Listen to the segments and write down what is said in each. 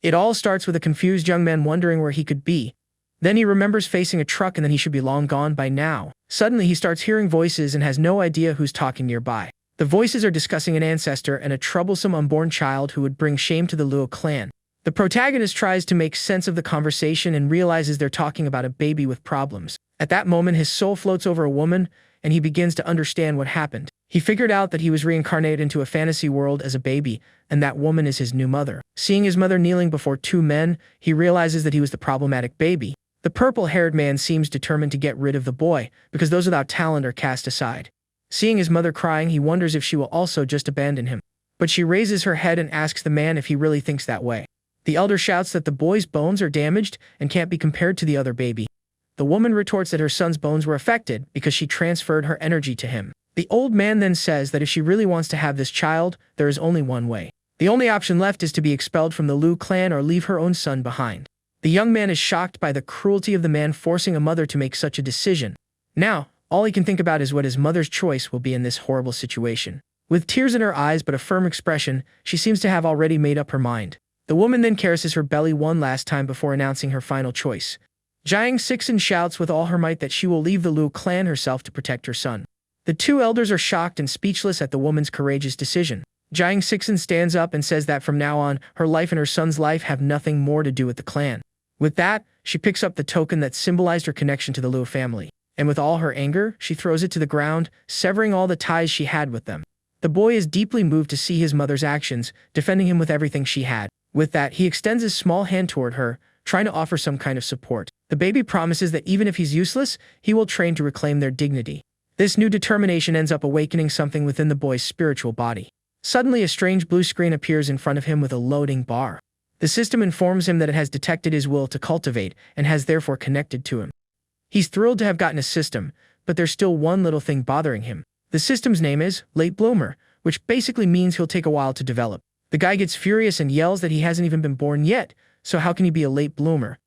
It all starts with a confused young man wondering where he could be. Then he remembers facing a truck and then he should be long gone by now. Suddenly he starts hearing voices and has no idea who's talking nearby. The voices are discussing an ancestor and a troublesome unborn child who would bring shame to the Luo clan. The protagonist tries to make sense of the conversation and realizes they're talking about a baby with problems. At that moment, his soul floats over a woman, and he begins to understand what happened. He figured out that he was reincarnated into a fantasy world as a baby, and that woman is his new mother. Seeing his mother kneeling before two men, he realizes that he was the problematic baby. The purple-haired man seems determined to get rid of the boy, because those without talent are cast aside. Seeing his mother crying, he wonders if she will also just abandon him. But she raises her head and asks the man if he really thinks that way. The elder shouts that the boy's bones are damaged and can't be compared to the other baby. The woman retorts that her son's bones were affected because she transferred her energy to him. The old man then says that if she really wants to have this child, there is only one way. The only option left is to be expelled from the Lu clan or leave her own son behind. The young man is shocked by the cruelty of the man forcing a mother to make such a decision. Now, all he can think about is what his mother's choice will be in this horrible situation. With tears in her eyes but a firm expression, she seems to have already made up her mind. The woman then caresses her belly one last time before announcing her final choice. Jiang Sixen shouts with all her might that she will leave the Lu clan herself to protect her son. The two elders are shocked and speechless at the woman's courageous decision. Jiang Sixen stands up and says that from now on, her life and her son's life have nothing more to do with the clan. With that, she picks up the token that symbolized her connection to the Lu family. And with all her anger, she throws it to the ground, severing all the ties she had with them. The boy is deeply moved to see his mother's actions, defending him with everything she had. With that, he extends his small hand toward her, trying to offer some kind of support. The baby promises that even if he's useless, he will train to reclaim their dignity. This new determination ends up awakening something within the boy's spiritual body. Suddenly, a strange blue screen appears in front of him with a loading bar. The system informs him that it has detected his will to cultivate and has therefore connected to him. He's thrilled to have gotten a system, but there's still one little thing bothering him. The system's name is Late Bloomer, which basically means he'll take a while to develop. The guy gets furious and yells that he hasn't even been born yet, so how can he be a late bloomer?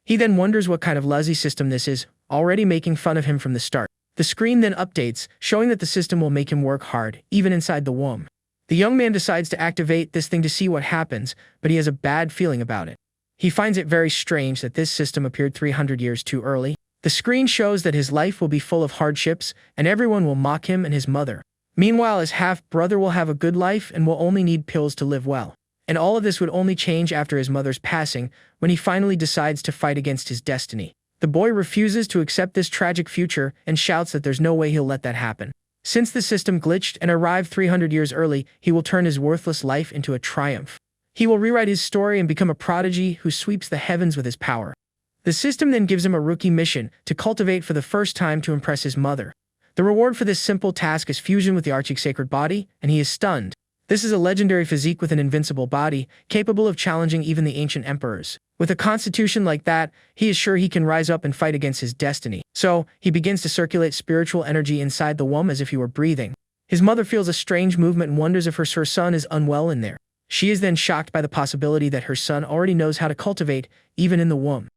He then wonders what kind of lazy system this is, already making fun of him from the start. The screen then updates, showing that the system will make him work hard, even inside the womb. The young man decides to activate this thing to see what happens, but he has a bad feeling about it. He finds it very strange that this system appeared 300 years too early. The screen shows that his life will be full of hardships, and everyone will mock him and his mother. Meanwhile, his half-brother will have a good life and will only need pills to live well. And all of this would only change after his mother's passing, when he finally decides to fight against his destiny. The boy refuses to accept this tragic future and shouts that there's no way he'll let that happen. Since the system glitched and arrived 300 years early, he will turn his worthless life into a triumph. He will rewrite his story and become a prodigy who sweeps the heavens with his power. The system then gives him a rookie mission to cultivate for the first time to impress his mother. The reward for this simple task is fusion with the Archsacred body, and he is stunned. This is a legendary physique with an invincible body, capable of challenging even the ancient emperors. With a constitution like that, he is sure he can rise up and fight against his destiny. So, he begins to circulate spiritual energy inside the womb as if he were breathing. His mother feels a strange movement and wonders if her son is unwell in there. She is then shocked by the possibility that her son already knows how to cultivate, even in the womb.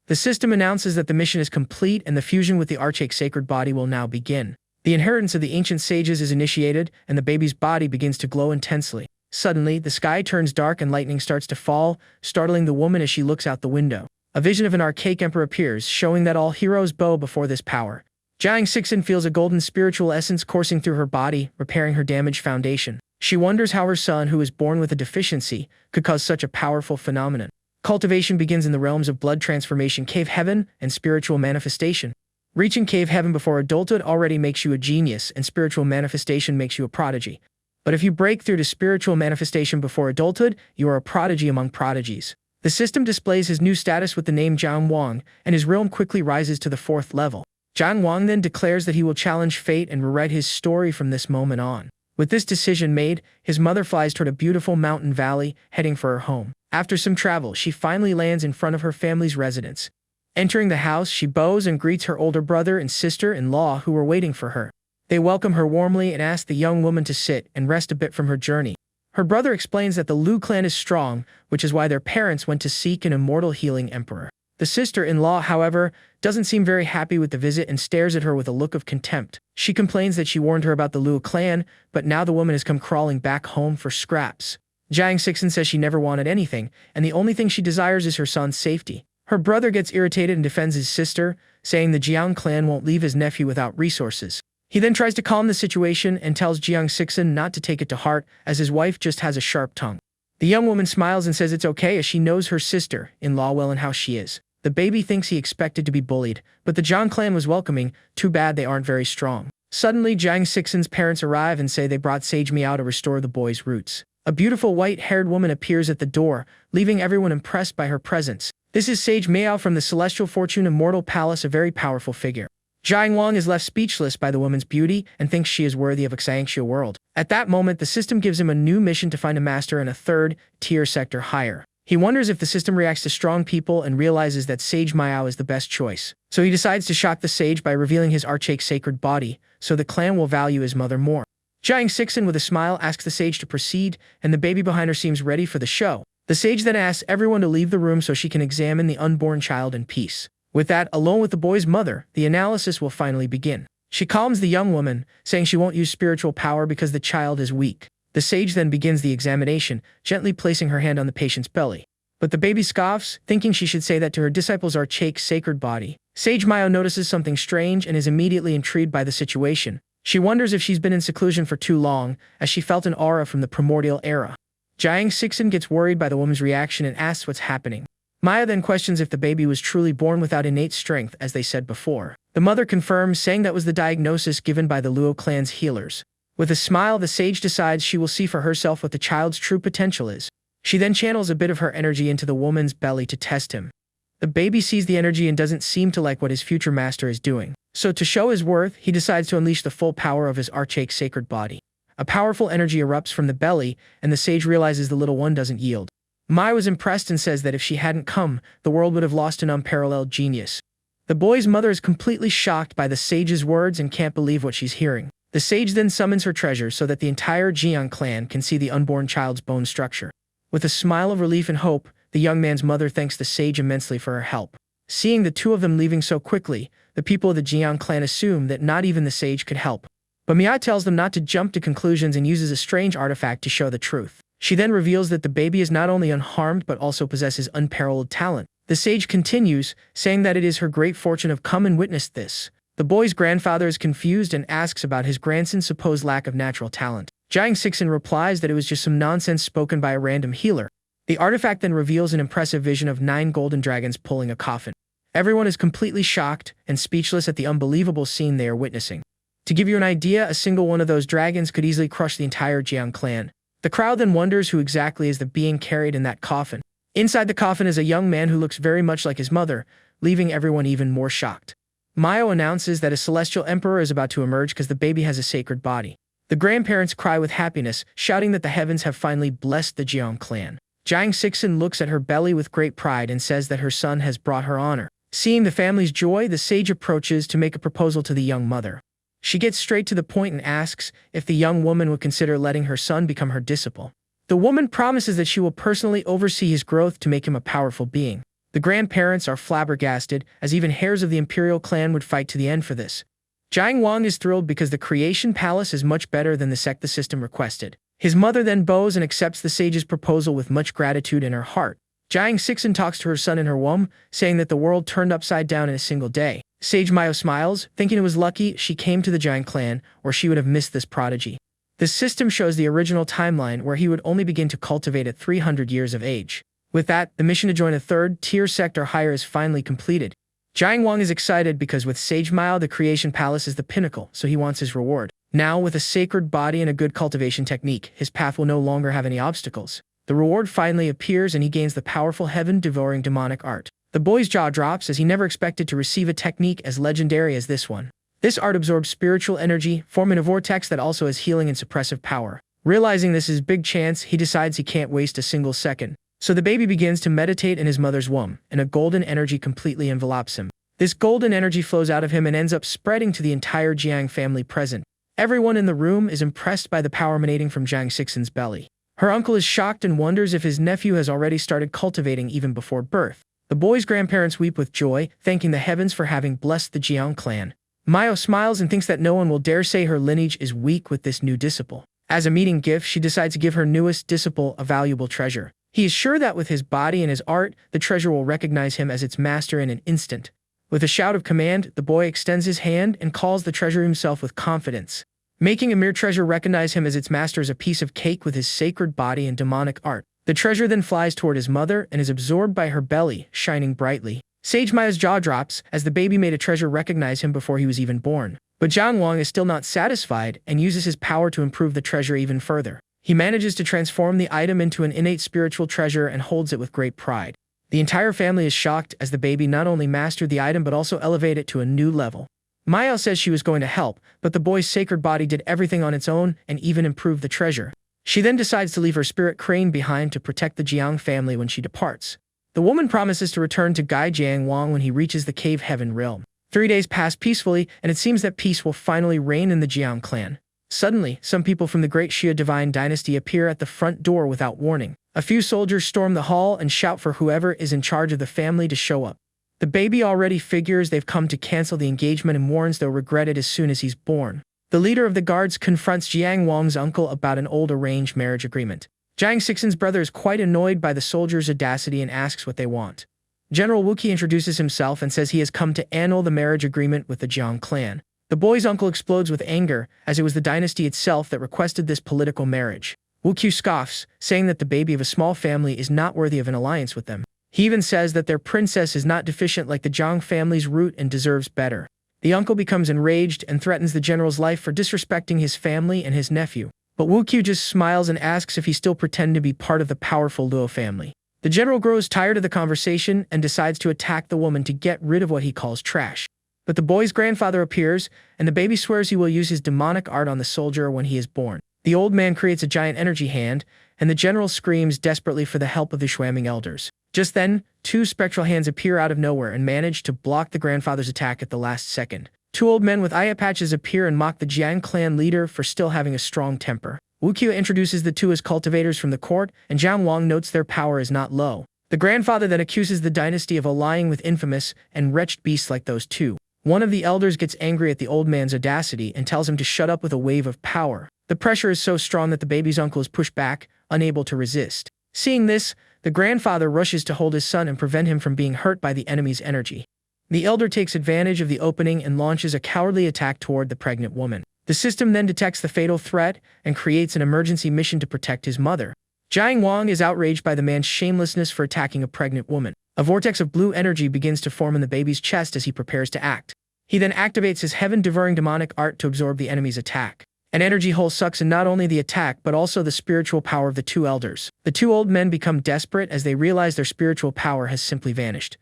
The system announces that the mission is complete and the fusion with the Archsacred body will now begin. The inheritance of the ancient sages is initiated, and the baby's body begins to glow intensely. Suddenly, the sky turns dark and lightning starts to fall, startling the woman as she looks out the window. A vision of an archaic emperor appears, showing that all heroes bow before this power. Jiang Sixen feels a golden spiritual essence coursing through her body, repairing her damaged foundation. She wonders how her son, who is born with a deficiency, could cause such a powerful phenomenon. Cultivation begins in the realms of blood transformation, cave heaven, and spiritual manifestation. Reaching cave heaven before adulthood already makes you a genius, and spiritual manifestation makes you a prodigy. But if you break through to spiritual manifestation before adulthood, you are a prodigy among prodigies. The system displays his new status with the name Jiang Wang, and his realm quickly rises to the 4th level. Jiang Wang then declares that he will challenge fate and rewrite his story from this moment on. With this decision made, his mother flies toward a beautiful mountain valley, heading for her home. After some travel, she finally lands in front of her family's residence. Entering the house, she bows and greets her older brother and sister-in-law who were waiting for her. They welcome her warmly and ask the young woman to sit and rest a bit from her journey. Her brother explains that the Lu clan is strong, which is why their parents went to seek an immortal healing emperor. The sister-in-law, however, doesn't seem very happy with the visit and stares at her with a look of contempt. She complains that she warned her about the Lu clan, but now the woman has come crawling back home for scraps. Jiang Sixin says she never wanted anything, and the only thing she desires is her son's safety. Her brother gets irritated and defends his sister, saying the Jiang clan won't leave his nephew without resources. He then tries to calm the situation and tells Jiang Sixin not to take it to heart, as his wife just has a sharp tongue. The young woman smiles and says it's okay as she knows her sister-in-law well and how she is. The baby thinks he expected to be bullied, but the Jiang clan was welcoming. Too bad they aren't very strong. Suddenly, Jiang Sixin's parents arrive and say they brought Sage Miao to restore the boy's roots. A beautiful white-haired woman appears at the door, leaving everyone impressed by her presence. This is Sage Miao from the Celestial Fortune Immortal Palace, a very powerful figure. Jiang Wang is left speechless by the woman's beauty and thinks she is worthy of a Xiangxia world. At that moment, the system gives him a new mission to find a master in a third-tier sector higher. He wonders if the system reacts to strong people and realizes that Sage Miao is the best choice. So he decides to shock the sage by revealing his archaic sacred body, so the clan will value his mother more. Jiang Sixin with a smile asks the sage to proceed, and the baby behind her seems ready for the show. The sage then asks everyone to leave the room so she can examine the unborn child in peace. With that, alone with the boy's mother, the analysis will finally begin. She calms the young woman, saying she won't use spiritual power because the child is weak. The sage then begins the examination, gently placing her hand on the patient's belly. But the baby scoffs, thinking she should say that to her disciple's archaic sacred body. Sage Miao notices something strange and is immediately intrigued by the situation. She wonders if she's been in seclusion for too long, as she felt an aura from the primordial era. Jiang Sixin gets worried by the woman's reaction and asks what's happening. Maya then questions if the baby was truly born without innate strength, as they said before. The mother confirms, saying that was the diagnosis given by the Luo clan's healers. With a smile, the sage decides she will see for herself what the child's true potential is. She then channels a bit of her energy into the woman's belly to test him. The baby sees the energy and doesn't seem to like what his future master is doing. So to show his worth, he decides to unleash the full power of his archaic sacred body. A powerful energy erupts from the belly, and the sage realizes the little one doesn't yield. Mai was impressed and says that if she hadn't come, the world would have lost an unparalleled genius. The boy's mother is completely shocked by the sage's words and can't believe what she's hearing. The sage then summons her treasure so that the entire Jiang clan can see the unborn child's bone structure. With a smile of relief and hope, the young man's mother thanks the sage immensely for her help. Seeing the two of them leaving so quickly, the people of the Jiang clan assume that not even the sage could help. But Mia tells them not to jump to conclusions and uses a strange artifact to show the truth. She then reveals that the baby is not only unharmed but also possesses unparalleled talent. The sage continues, saying that it is her great fortune to have come and witnessed this. The boy's grandfather is confused and asks about his grandson's supposed lack of natural talent. Jiang Sixin replies that it was just some nonsense spoken by a random healer. The artifact then reveals an impressive vision of 9 golden dragons pulling a coffin. Everyone is completely shocked and speechless at the unbelievable scene they are witnessing. To give you an idea, a single one of those dragons could easily crush the entire Jiang clan. The crowd then wonders who exactly is the being carried in that coffin. Inside the coffin is a young man who looks very much like his mother, leaving everyone even more shocked. Mayo announces that a celestial emperor is about to emerge because the baby has a sacred body. The grandparents cry with happiness, shouting that the heavens have finally blessed the Jiang clan. Jiang Sixin looks at her belly with great pride and says that her son has brought her honor. Seeing the family's joy, the sage approaches to make a proposal to the young mother. She gets straight to the point and asks if the young woman would consider letting her son become her disciple. The woman promises that she will personally oversee his growth to make him a powerful being. The grandparents are flabbergasted, as even heirs of the imperial clan would fight to the end for this. Jiang Wang is thrilled because the creation palace is much better than the sect the system requested. His mother then bows and accepts the sage's proposal with much gratitude in her heart. Jiang Sixin talks to her son in her womb, saying that the world turned upside down in a single day. Sage Mayo smiles, thinking it was lucky she came to the Jiang clan, or she would have missed this prodigy. The system shows the original timeline where he would only begin to cultivate at 300 years of age. With that, the mission to join a third-tier sector higher is finally completed. Jiang Wang is excited because with Sage Mao, the creation palace is the pinnacle, so he wants his reward. Now, with a sacred body and a good cultivation technique, his path will no longer have any obstacles. The reward finally appears and he gains the powerful heaven-devouring demonic art. The boy's jaw drops as he never expected to receive a technique as legendary as this one. This art absorbs spiritual energy, forming a vortex that also has healing and suppressive power. Realizing this is big chance, he decides he can't waste a single second. So the baby begins to meditate in his mother's womb, and a golden energy completely envelops him. This golden energy flows out of him and ends up spreading to the entire Jiang family present. Everyone in the room is impressed by the power emanating from Jiang Sixin's belly. Her uncle is shocked and wonders if his nephew has already started cultivating even before birth. The boy's grandparents weep with joy, thanking the heavens for having blessed the Jiang clan. Mayo smiles and thinks that no one will dare say her lineage is weak with this new disciple. As a meeting gift, she decides to give her newest disciple a valuable treasure. He is sure that with his body and his art, the treasure will recognize him as its master in an instant. With a shout of command, the boy extends his hand and calls the treasure himself with confidence. Making a mere treasure recognize him as its master is a piece of cake with his sacred body and demonic art. The treasure then flies toward his mother and is absorbed by her belly, shining brightly. Sage Maya's jaw drops as the baby made a treasure recognize him before he was even born. But Jiang Wang is still not satisfied and uses his power to improve the treasure even further. He manages to transform the item into an innate spiritual treasure and holds it with great pride. The entire family is shocked as the baby not only mastered the item but also elevated it to a new level. Maya says she was going to help, but the boy's sacred body did everything on its own and even improved the treasure. She then decides to leave her spirit crane behind to protect the Jiang family when she departs. The woman promises to return to guide Jiang Wang when he reaches the cave heaven realm. 3 days pass peacefully, and it seems that peace will finally reign in the Jiang clan. Suddenly, some people from the Great Xia divine dynasty appear at the front door without warning. A few soldiers storm the hall and shout for whoever is in charge of the family to show up. The baby already figures they've come to cancel the engagement and warns they'll regret it as soon as he's born. The leader of the guards confronts Jiang Wang's uncle about an old arranged marriage agreement. Jiang Xixin's brother is quite annoyed by the soldiers' audacity and asks what they want. General Wuqi introduces himself and says he has come to annul the marriage agreement with the Jiang clan. The boy's uncle explodes with anger, as it was the dynasty itself that requested this political marriage. Wuqi scoffs, saying that the baby of a small family is not worthy of an alliance with them. He even says that their princess is not deficient like the Jiang family's root and deserves better. The uncle becomes enraged and threatens the general's life for disrespecting his family and his nephew. But Wuqi just smiles and asks if he still pretends to be part of the powerful Luo family. The general grows tired of the conversation and decides to attack the woman to get rid of what he calls trash. But the boy's grandfather appears, and the baby swears he will use his demonic art on the soldier when he is born. The old man creates a giant energy hand, and the general screams desperately for the help of the Shuaming elders. Just then, 2 spectral hands appear out of nowhere and manage to block the grandfather's attack at the last second. 2 old men with eye patches appear and mock the Jiang clan leader for still having a strong temper. Wuqi introduces the 2 as cultivators from the court, and Jiang Wang notes their power is not low. The grandfather then accuses the dynasty of allying with infamous and wretched beasts like those 2. One of the elders gets angry at the old man's audacity and tells him to shut up with a wave of power. The pressure is so strong that the baby's uncle is pushed back, unable to resist. Seeing this, the grandfather rushes to hold his son and prevent him from being hurt by the enemy's energy. The elder takes advantage of the opening and launches a cowardly attack toward the pregnant woman. The system then detects the fatal threat and creates an emergency mission to protect his mother. Jiang Wang is outraged by the man's shamelessness for attacking a pregnant woman. A vortex of blue energy begins to form in the baby's chest as he prepares to act. He then activates his heaven-devouring demonic art to absorb the enemy's attack. An energy hole sucks in not only the attack but also the spiritual power of the 2 elders. The 2 old men become desperate as they realize their spiritual power has simply vanished.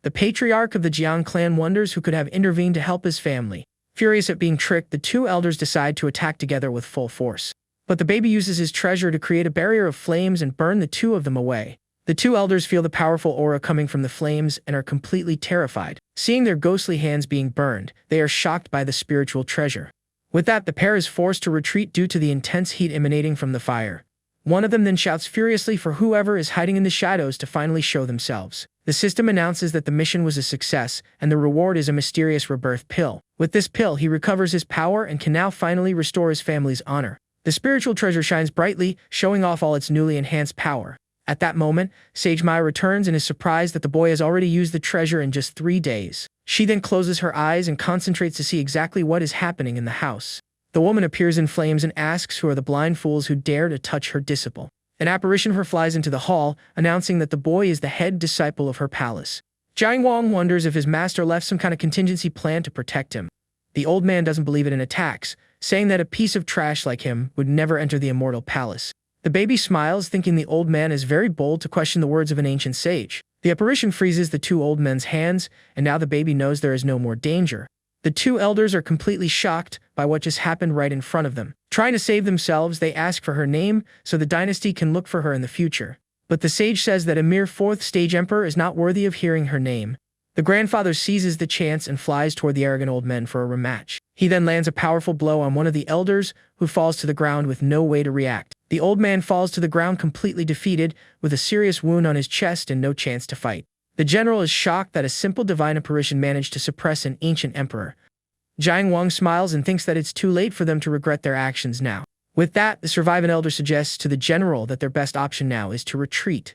The patriarch of the Jiang clan wonders who could have intervened to help his family. Furious at being tricked, the 2 elders decide to attack together with full force. But the baby uses his treasure to create a barrier of flames and burn the 2 of them away. The 2 elders feel the powerful aura coming from the flames and are completely terrified. Seeing their ghostly hands being burned, they are shocked by the spiritual treasure. With that, the pair is forced to retreat due to the intense heat emanating from the fire. One of them then shouts furiously for whoever is hiding in the shadows to finally show themselves. The system announces that the mission was a success, and the reward is a mysterious rebirth pill. With this pill, he recovers his power and can now finally restore his family's honor. The spiritual treasure shines brightly, showing off all its newly enhanced power. At that moment, Sage Maya returns and is surprised that the boy has already used the treasure in just 3 days. She then closes her eyes and concentrates to see exactly what is happening in the house. The woman appears in flames and asks who are the blind fools who dare to touch her disciple. An apparition of her flies into the hall, announcing that the boy is the head disciple of her palace. Jiang Wang wonders if his master left some kind of contingency plan to protect him. The old man doesn't believe it and attacks, saying that a piece of trash like him would never enter the immortal palace. The baby smiles, thinking the old man is very bold to question the words of an ancient sage. The apparition freezes the 2 old men's hands, and now the baby knows there is no more danger. The 2 elders are completely shocked by what just happened right in front of them. Trying to save themselves, they ask for her name so the dynasty can look for her in the future. But the sage says that a mere 4th stage emperor is not worthy of hearing her name. The grandfather seizes the chance and flies toward the arrogant old men for a rematch. He then lands a powerful blow on one of the elders, who falls to the ground with no way to react. The old man falls to the ground completely defeated, with a serious wound on his chest and no chance to fight. The general is shocked that a simple divine apparition managed to suppress an ancient emperor. Jiang Wang smiles and thinks that it's too late for them to regret their actions now. With that, the surviving elder suggests to the general that their best option now is to retreat.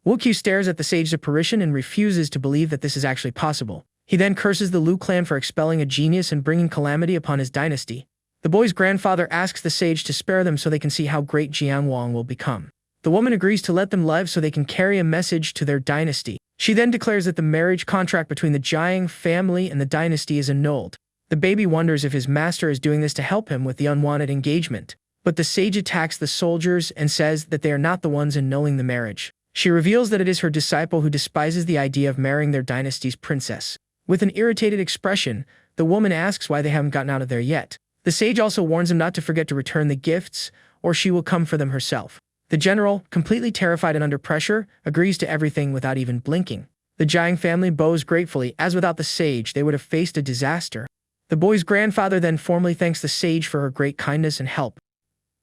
Wukyu stares at the sage's apparition and refuses to believe that this is actually possible. He then curses the Lu clan for expelling a genius and bringing calamity upon his dynasty. The boy's grandfather asks the sage to spare them so they can see how great Jianwang will become. The woman agrees to let them live so they can carry a message to their dynasty. She then declares that the marriage contract between the Jiang family and the dynasty is annulled. The baby wonders if his master is doing this to help him with the unwanted engagement. But the sage attacks the soldiers and says that they are not the ones annulling the marriage. She reveals that it is her disciple who despises the idea of marrying their dynasty's princess. With an irritated expression, the woman asks why they haven't gotten out of there yet. The sage also warns him not to forget to return the gifts, or she will come for them herself. The general, completely terrified and under pressure, agrees to everything without even blinking. The Jiang family bows gratefully, as without the sage they would have faced a disaster. The boy's grandfather then formally thanks the sage for her great kindness and help.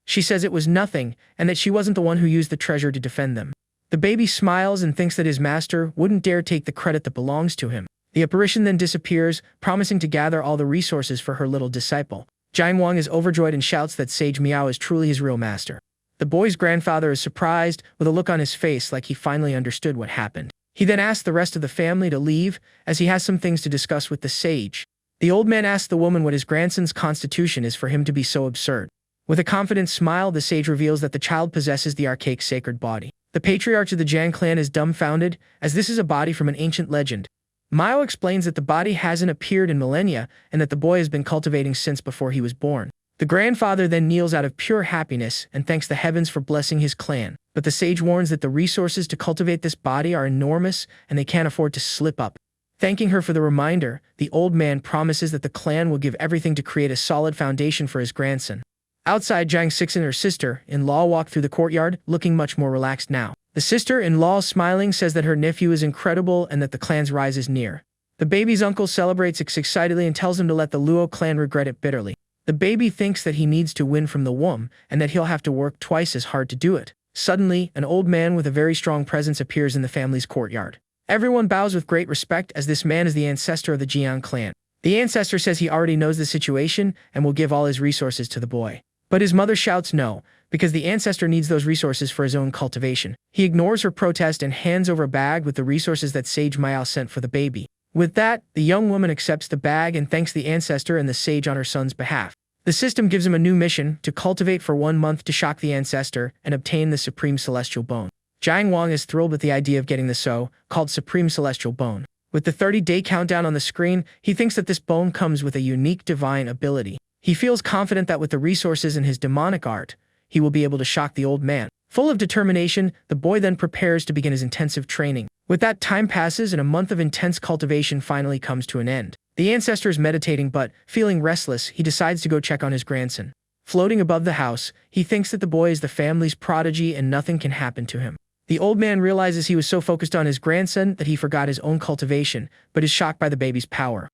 She says it was nothing, and that she wasn't the one who used the treasure to defend them. The baby smiles and thinks that his master wouldn't dare take the credit that belongs to him. The apparition then disappears, promising to gather all the resources for her little disciple. Jianwang is overjoyed and shouts that Sage Miao is truly his real master. The boy's grandfather is surprised, with a look on his face like he finally understood what happened. He then asks the rest of the family to leave, as he has some things to discuss with the sage. The old man asks the woman what his grandson's constitution is for him to be so absurd. With a confident smile, the sage reveals that the child possesses the archaic sacred body. The patriarch of the Jiang clan is dumbfounded, as this is a body from an ancient legend. Mao explains that the body hasn't appeared in millennia and that the boy has been cultivating since before he was born. The grandfather then kneels out of pure happiness and thanks the heavens for blessing his clan. But the sage warns that the resources to cultivate this body are enormous and they can't afford to slip up. Thanking her for the reminder, the old man promises that the clan will give everything to create a solid foundation for his grandson. Outside, Jiang Six and her sister-in-law walk through the courtyard, looking much more relaxed now. The sister-in-law, smiling, says that her nephew is incredible and that the clan's rise is near. The baby's uncle celebrates excitedly and tells him to let the Luo clan regret it bitterly. The baby thinks that he needs to win from the womb and that he'll have to work twice as hard to do it. Suddenly, an old man with a very strong presence appears in the family's courtyard. Everyone bows with great respect as this man is the ancestor of the Jiang clan. The ancestor says he already knows the situation and will give all his resources to the boy. But his mother shouts no, because the ancestor needs those resources for his own cultivation. He ignores her protest and hands over a bag with the resources that Sage Miao sent for the baby. With that, the young woman accepts the bag and thanks the ancestor and the sage on her son's behalf. The system gives him a new mission to cultivate for 1 month to shock the ancestor and obtain the Supreme Celestial Bone. Jianwang is thrilled with the idea of getting the so-called Supreme Celestial Bone. With the 30-day countdown on the screen, he thinks that this bone comes with a unique divine ability. He feels confident that with the resources in his demonic art, he will be able to shock the old man. Full of determination, the boy then prepares to begin his intensive training. With that, time passes and a month of intense cultivation finally comes to an end. The ancestor is meditating but, feeling restless, he decides to go check on his grandson. Floating above the house, he thinks that the boy is the family's prodigy and nothing can happen to him. The old man realizes he was so focused on his grandson that he forgot his own cultivation, but is shocked by the baby's power.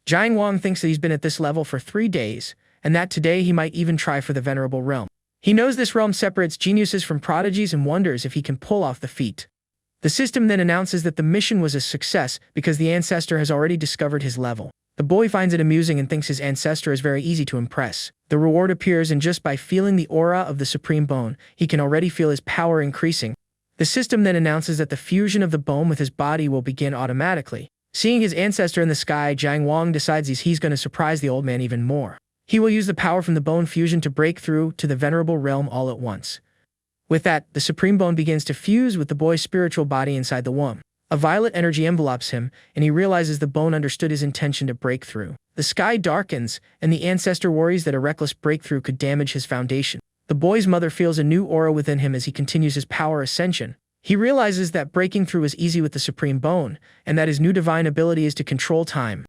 Jianwang thinks that he's been at this level for 3 days, and that today he might even try for the Venerable Realm. He knows this realm separates geniuses from prodigies and wonders if he can pull off the feat. The system then announces that the mission was a success because the ancestor has already discovered his level. The boy finds it amusing and thinks his ancestor is very easy to impress. The reward appears, and just by feeling the aura of the Supreme Bone, he can already feel his power increasing. The system then announces that the fusion of the bone with his body will begin automatically. Seeing his ancestor in the sky, Jianwang decides he's going to surprise the old man even more. He will use the power from the bone fusion to break through to the Venerable Realm all at once. With that, the Supreme Bone begins to fuse with the boy's spiritual body inside the womb. A violet energy envelops him, and he realizes the bone understood his intention to break through. The sky darkens, and the ancestor worries that a reckless breakthrough could damage his foundation. The boy's mother feels a new aura within him as he continues his power ascension. He realizes that breaking through is easy with the Supreme Bone, and that his new divine ability is to control time.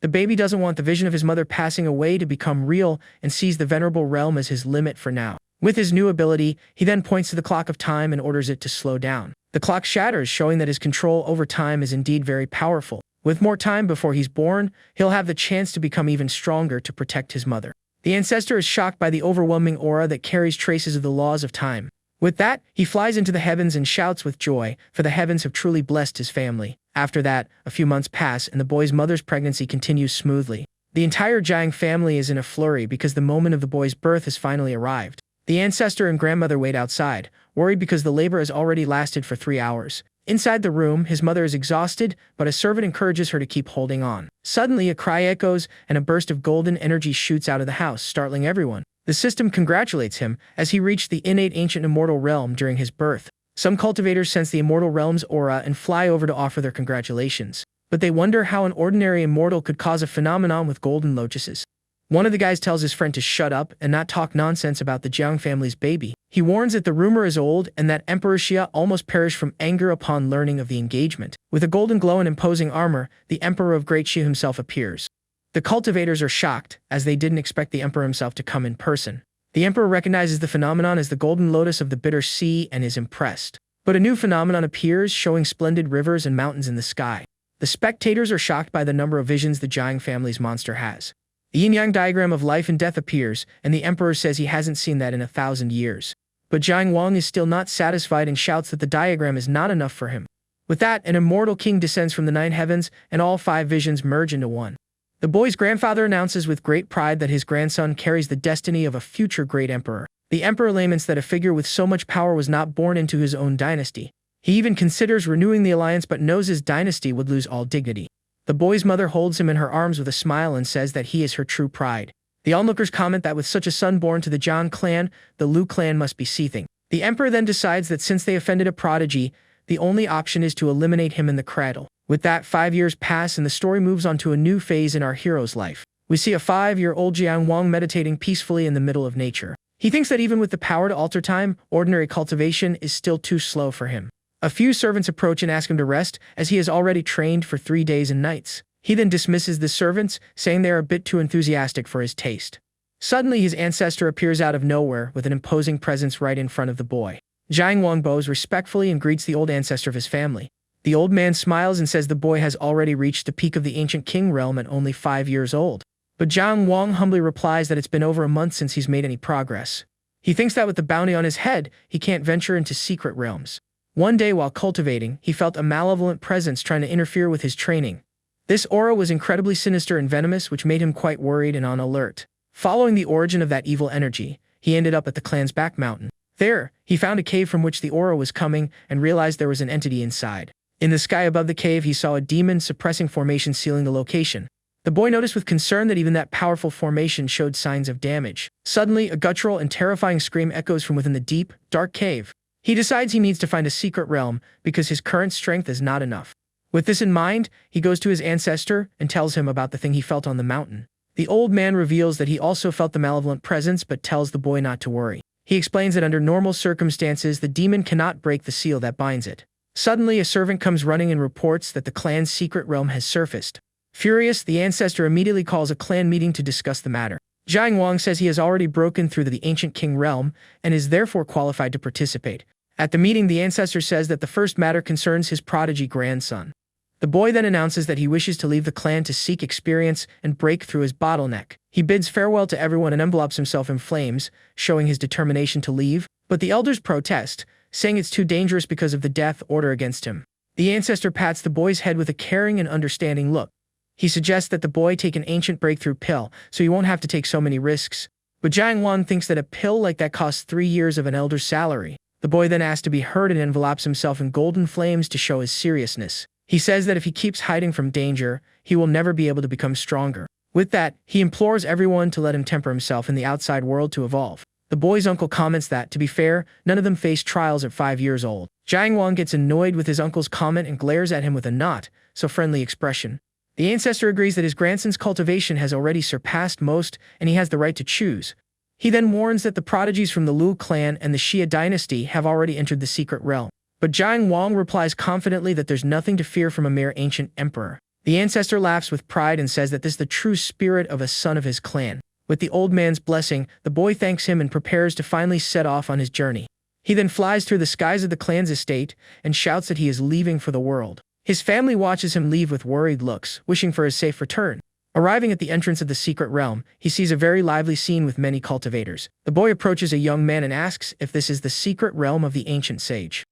The baby doesn't want the vision of his mother passing away to become real and sees the Venerable Realm as his limit for now. With his new ability, he then points to the clock of time and orders it to slow down. The clock shatters, showing that his control over time is indeed very powerful. With more time before he's born, he'll have the chance to become even stronger to protect his mother. The ancestor is shocked by the overwhelming aura that carries traces of the laws of time. With that, he flies into the heavens and shouts with joy, for the heavens have truly blessed his family. After that, a few months pass and the boy's mother's pregnancy continues smoothly. The entire Jiang family is in a flurry because the moment of the boy's birth has finally arrived. The ancestor and grandmother wait outside, worried because the labor has already lasted for 3 hours. Inside the room, his mother is exhausted, but a servant encourages her to keep holding on. Suddenly, a cry echoes, and a burst of golden energy shoots out of the house, startling everyone. The system congratulates him, as he reached the innate ancient immortal realm during his birth. Some cultivators sense the immortal realm's aura and fly over to offer their congratulations. But they wonder how an ordinary immortal could cause a phenomenon with golden lotuses. One of the guys tells his friend to shut up and not talk nonsense about the Jiang family's baby. He warns that the rumor is old and that Emperor Xia almost perished from anger upon learning of the engagement. With a golden glow and imposing armor, the Emperor of Great Xia himself appears. The cultivators are shocked, as they didn't expect the Emperor himself to come in person. The Emperor recognizes the phenomenon as the golden lotus of the bitter sea and is impressed. But a new phenomenon appears, showing splendid rivers and mountains in the sky. The spectators are shocked by the number of visions the Jiang family's monster has. The yin-yang diagram of life and death appears, and the Emperor says he hasn't seen that in 1,000 years. But Jiang Wang is still not satisfied and shouts that the diagram is not enough for him. With that, an immortal king descends from the 9 heavens, and all 5 visions merge into one. The boy's grandfather announces with great pride that his grandson carries the destiny of a future great emperor. The Emperor laments that a figure with so much power was not born into his own dynasty. He even considers renewing the alliance but knows his dynasty would lose all dignity. The boy's mother holds him in her arms with a smile and says that he is her true pride. The onlookers comment that with such a son born to the Jiang clan, the Lu clan must be seething. The Emperor then decides that since they offended a prodigy, the only option is to eliminate him in the cradle. With that, 5 years pass and the story moves on to a new phase in our hero's life. We see a 5-year-old Jiang Wang meditating peacefully in the middle of nature. He thinks that even with the power to alter time, ordinary cultivation is still too slow for him. A few servants approach and ask him to rest, as he has already trained for 3 days and nights. He then dismisses the servants, saying they are a bit too enthusiastic for his taste. Suddenly, his ancestor appears out of nowhere with an imposing presence right in front of the boy. Jiang Wang bows respectfully and greets the old ancestor of his family. The old man smiles and says the boy has already reached the peak of the ancient king realm at only 5 years old. But Jiang Wang humbly replies that it's been over a month since he's made any progress. He thinks that with the bounty on his head, he can't venture into secret realms. One day while cultivating, he felt a malevolent presence trying to interfere with his training. This aura was incredibly sinister and venomous, which made him quite worried and on alert. Following the origin of that evil energy, he ended up at the clan's back mountain. There, he found a cave from which the aura was coming and realized there was an entity inside. In the sky above the cave, he saw a demon-suppressing formation sealing the location. The boy noticed with concern that even that powerful formation showed signs of damage. Suddenly, a guttural and terrifying scream echoes from within the deep, dark cave. He decides he needs to find a secret realm because his current strength is not enough. With this in mind, he goes to his ancestor and tells him about the thing he felt on the mountain. The old man reveals that he also felt the malevolent presence but tells the boy not to worry. He explains that under normal circumstances, the demon cannot break the seal that binds it. Suddenly, a servant comes running and reports that the clan's secret realm has surfaced. Furious, the ancestor immediately calls a clan meeting to discuss the matter. Jiang Wang says he has already broken through the ancient king realm and is therefore qualified to participate. At the meeting, the ancestor says that the first matter concerns his prodigy grandson. The boy then announces that he wishes to leave the clan to seek experience and break through his bottleneck. He bids farewell to everyone and envelopes himself in flames, showing his determination to leave, but the elders protest, saying it's too dangerous because of the death order against him. The ancestor pats the boy's head with a caring and understanding look. He suggests that the boy take an ancient breakthrough pill, so he won't have to take so many risks. But Jiang Wang thinks that a pill like that costs 3 years of an elder's salary. The boy then asks to be heard and envelopes himself in golden flames to show his seriousness. He says that if he keeps hiding from danger, he will never be able to become stronger. With that, he implores everyone to let him temper himself in the outside world to evolve. The boy's uncle comments that, to be fair, none of them face trials at 5 years old. Jiang Wang gets annoyed with his uncle's comment and glares at him with a not so friendly expression. The ancestor agrees that his grandson's cultivation has already surpassed most and he has the right to choose. He then warns that the prodigies from the Lu clan and the Xia dynasty have already entered the secret realm. But Jiang Wang replies confidently that there's nothing to fear from a mere ancient emperor. The ancestor laughs with pride and says that this is the true spirit of a son of his clan. With the old man's blessing, the boy thanks him and prepares to finally set off on his journey. He then flies through the skies of the clan's estate and shouts that he is leaving for the world. His family watches him leave with worried looks, wishing for his safe return. Arriving at the entrance of the secret realm, he sees a very lively scene with many cultivators. The boy approaches a young man and asks if this is the secret realm of the ancient sage.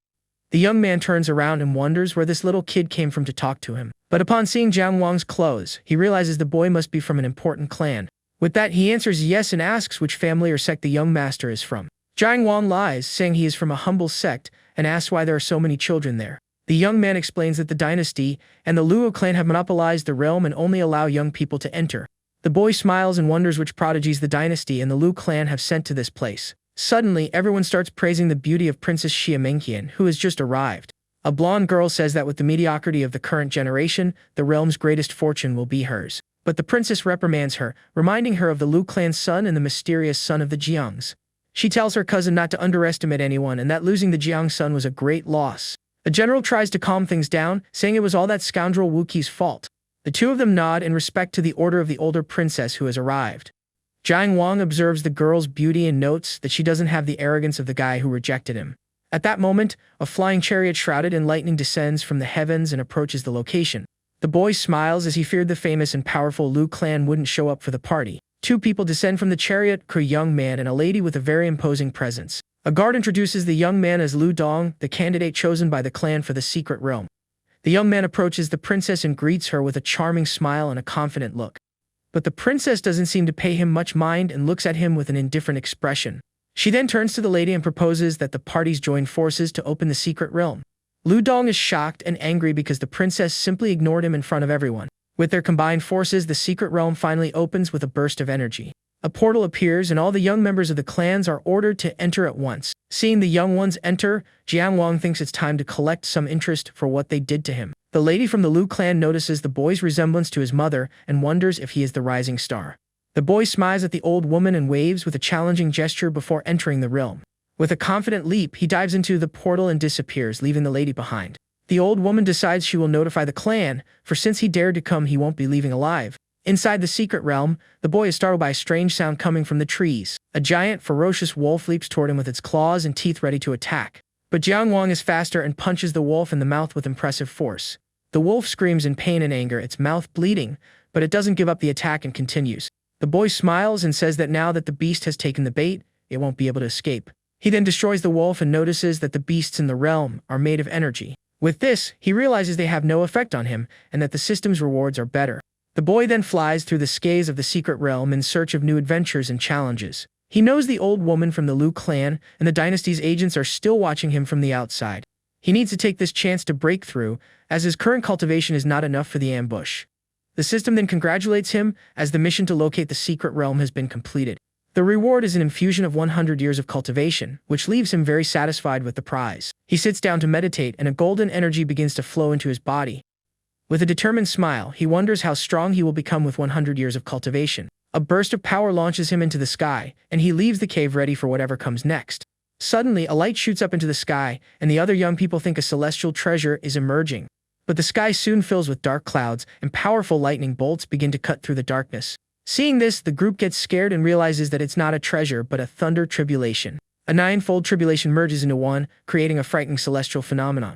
The young man turns around and wonders where this little kid came from to talk to him. But upon seeing Jiang Wang's clothes, he realizes the boy must be from an important clan. With that, he answers yes and asks which family or sect the young master is from. Jiang Wang lies, saying he is from a humble sect, and asks why there are so many children there. The young man explains that the dynasty and the Luo clan have monopolized the realm and only allow young people to enter. The boy smiles and wonders which prodigies the dynasty and the Lu clan have sent to this place. Suddenly, everyone starts praising the beauty of Princess Xia Mengqian, who has just arrived. A blonde girl says that with the mediocrity of the current generation, the realm's greatest fortune will be hers. But the princess reprimands her, reminding her of the Lu clan's son and the mysterious son of the Jiangs. She tells her cousin not to underestimate anyone and that losing the Jiang son was a great loss. The general tries to calm things down, saying it was all that scoundrel Wu Qi's fault. The two of them nod in respect to the order of the older princess who has arrived. Jiang Wang observes the girl's beauty and notes that she doesn't have the arrogance of the guy who rejected him. At that moment, a flying chariot shrouded in lightning descends from the heavens and approaches the location. The boy smiles as he feared the famous and powerful Lu clan wouldn't show up for the party. Two people descend from the chariot, a young man and a lady with a very imposing presence. A guard introduces the young man as Lu Dong, the candidate chosen by the clan for the secret realm. The young man approaches the princess and greets her with a charming smile and a confident look. But the princess doesn't seem to pay him much mind and looks at him with an indifferent expression. She then turns to the lady and proposes that the parties join forces to open the secret realm. Lu Dong is shocked and angry because the princess simply ignored him in front of everyone. With their combined forces, the secret realm finally opens with a burst of energy. A portal appears and all the young members of the clans are ordered to enter at once. Seeing the young ones enter, Jiang Wang thinks it's time to collect some interest for what they did to him. The lady from the Lu clan notices the boy's resemblance to his mother and wonders if he is the rising star. The boy smiles at the old woman and waves with a challenging gesture before entering the realm. With a confident leap, he dives into the portal and disappears, leaving the lady behind. The old woman decides she will notify the clan, for since he dared to come, he won't be leaving alive. Inside the secret realm, the boy is startled by a strange sound coming from the trees. A giant, ferocious wolf leaps toward him with its claws and teeth ready to attack. But Jiang Wang is faster and punches the wolf in the mouth with impressive force. The wolf screams in pain and anger, its mouth bleeding, but it doesn't give up the attack and continues. The boy smiles and says that now that the beast has taken the bait, it won't be able to escape. He then destroys the wolf and notices that the beasts in the realm are made of energy. With this, he realizes they have no effect on him and that the system's rewards are better. The boy then flies through the skies of the secret realm in search of new adventures and challenges. He knows the old woman from the Lu clan and the dynasty's agents are still watching him from the outside. He needs to take this chance to break through, as his current cultivation is not enough for the ambush. The system then congratulates him as the mission to locate the secret realm has been completed. The reward is an infusion of 100 years of cultivation, which leaves him very satisfied with the prize. He sits down to meditate and a golden energy begins to flow into his body. With a determined smile, he wonders how strong he will become with 100 years of cultivation. A burst of power launches him into the sky, and he leaves the cave ready for whatever comes next. Suddenly, a light shoots up into the sky, and the other young people think a celestial treasure is emerging. But the sky soon fills with dark clouds, and powerful lightning bolts begin to cut through the darkness. Seeing this, the group gets scared and realizes that it's not a treasure but a thunder tribulation. A ninefold tribulation merges into one, creating a frightening celestial phenomenon.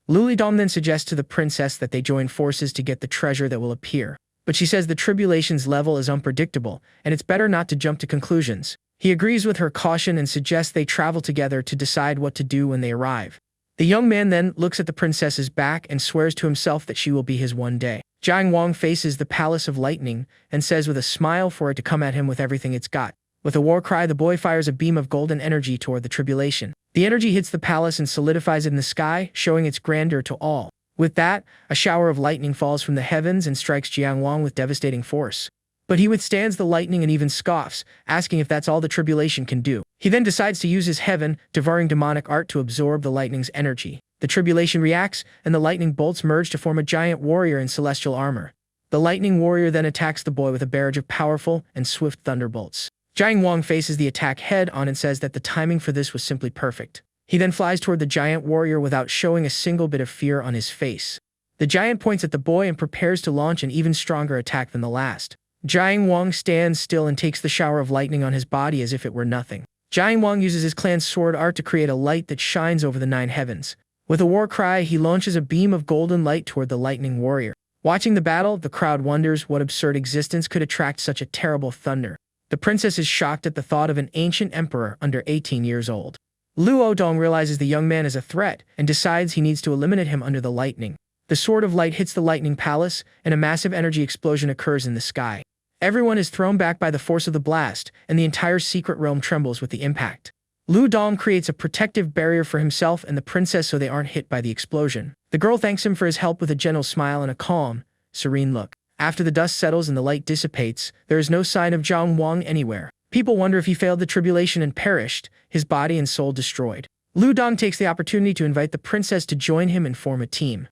Lulidom then suggests to the princess that they join forces to get the treasure that will appear. But she says the tribulation's level is unpredictable, and it's better not to jump to conclusions. He agrees with her caution and suggests they travel together to decide what to do when they arrive. The young man then looks at the princess's back and swears to himself that she will be his one day. Jiang Wang faces the Palace of Lightning and says with a smile for it to come at him with everything it's got. With a war cry, the boy fires a beam of golden energy toward the tribulation. The energy hits the palace and solidifies it in the sky, showing its grandeur to all. With that, a shower of lightning falls from the heavens and strikes Jiang Wang with devastating force. But he withstands the lightning and even scoffs, asking if that's all the tribulation can do. He then decides to use his heaven-devouring demonic art to absorb the lightning's energy. The tribulation reacts, and the lightning bolts merge to form a giant warrior in celestial armor. The lightning warrior then attacks the boy with a barrage of powerful and swift thunderbolts. Jiang Wang faces the attack head-on and says that the timing for this was simply perfect. He then flies toward the giant warrior without showing a single bit of fear on his face. The giant points at the boy and prepares to launch an even stronger attack than the last. Jiang Wang stands still and takes the shower of lightning on his body as if it were nothing. Jiang Wang uses his clan's sword art to create a light that shines over the 9 heavens. With a war cry, he launches a beam of golden light toward the lightning warrior. Watching the battle, the crowd wonders what absurd existence could attract such a terrible thunder. The princess is shocked at the thought of an ancient emperor under 18 years old. Luo Dong realizes the young man is a threat and decides he needs to eliminate him under the lightning. The sword of light hits the lightning palace, and a massive energy explosion occurs in the sky. Everyone is thrown back by the force of the blast, and the entire secret realm trembles with the impact. Lu Dong creates a protective barrier for himself and the princess so they aren't hit by the explosion. The girl thanks him for his help with a gentle smile and a calm, serene look. After the dust settles and the light dissipates, there is no sign of Jiang Wang anywhere. People wonder if he failed the tribulation and perished, his body and soul destroyed. Lu Dong takes the opportunity to invite the princess to join him and form a team.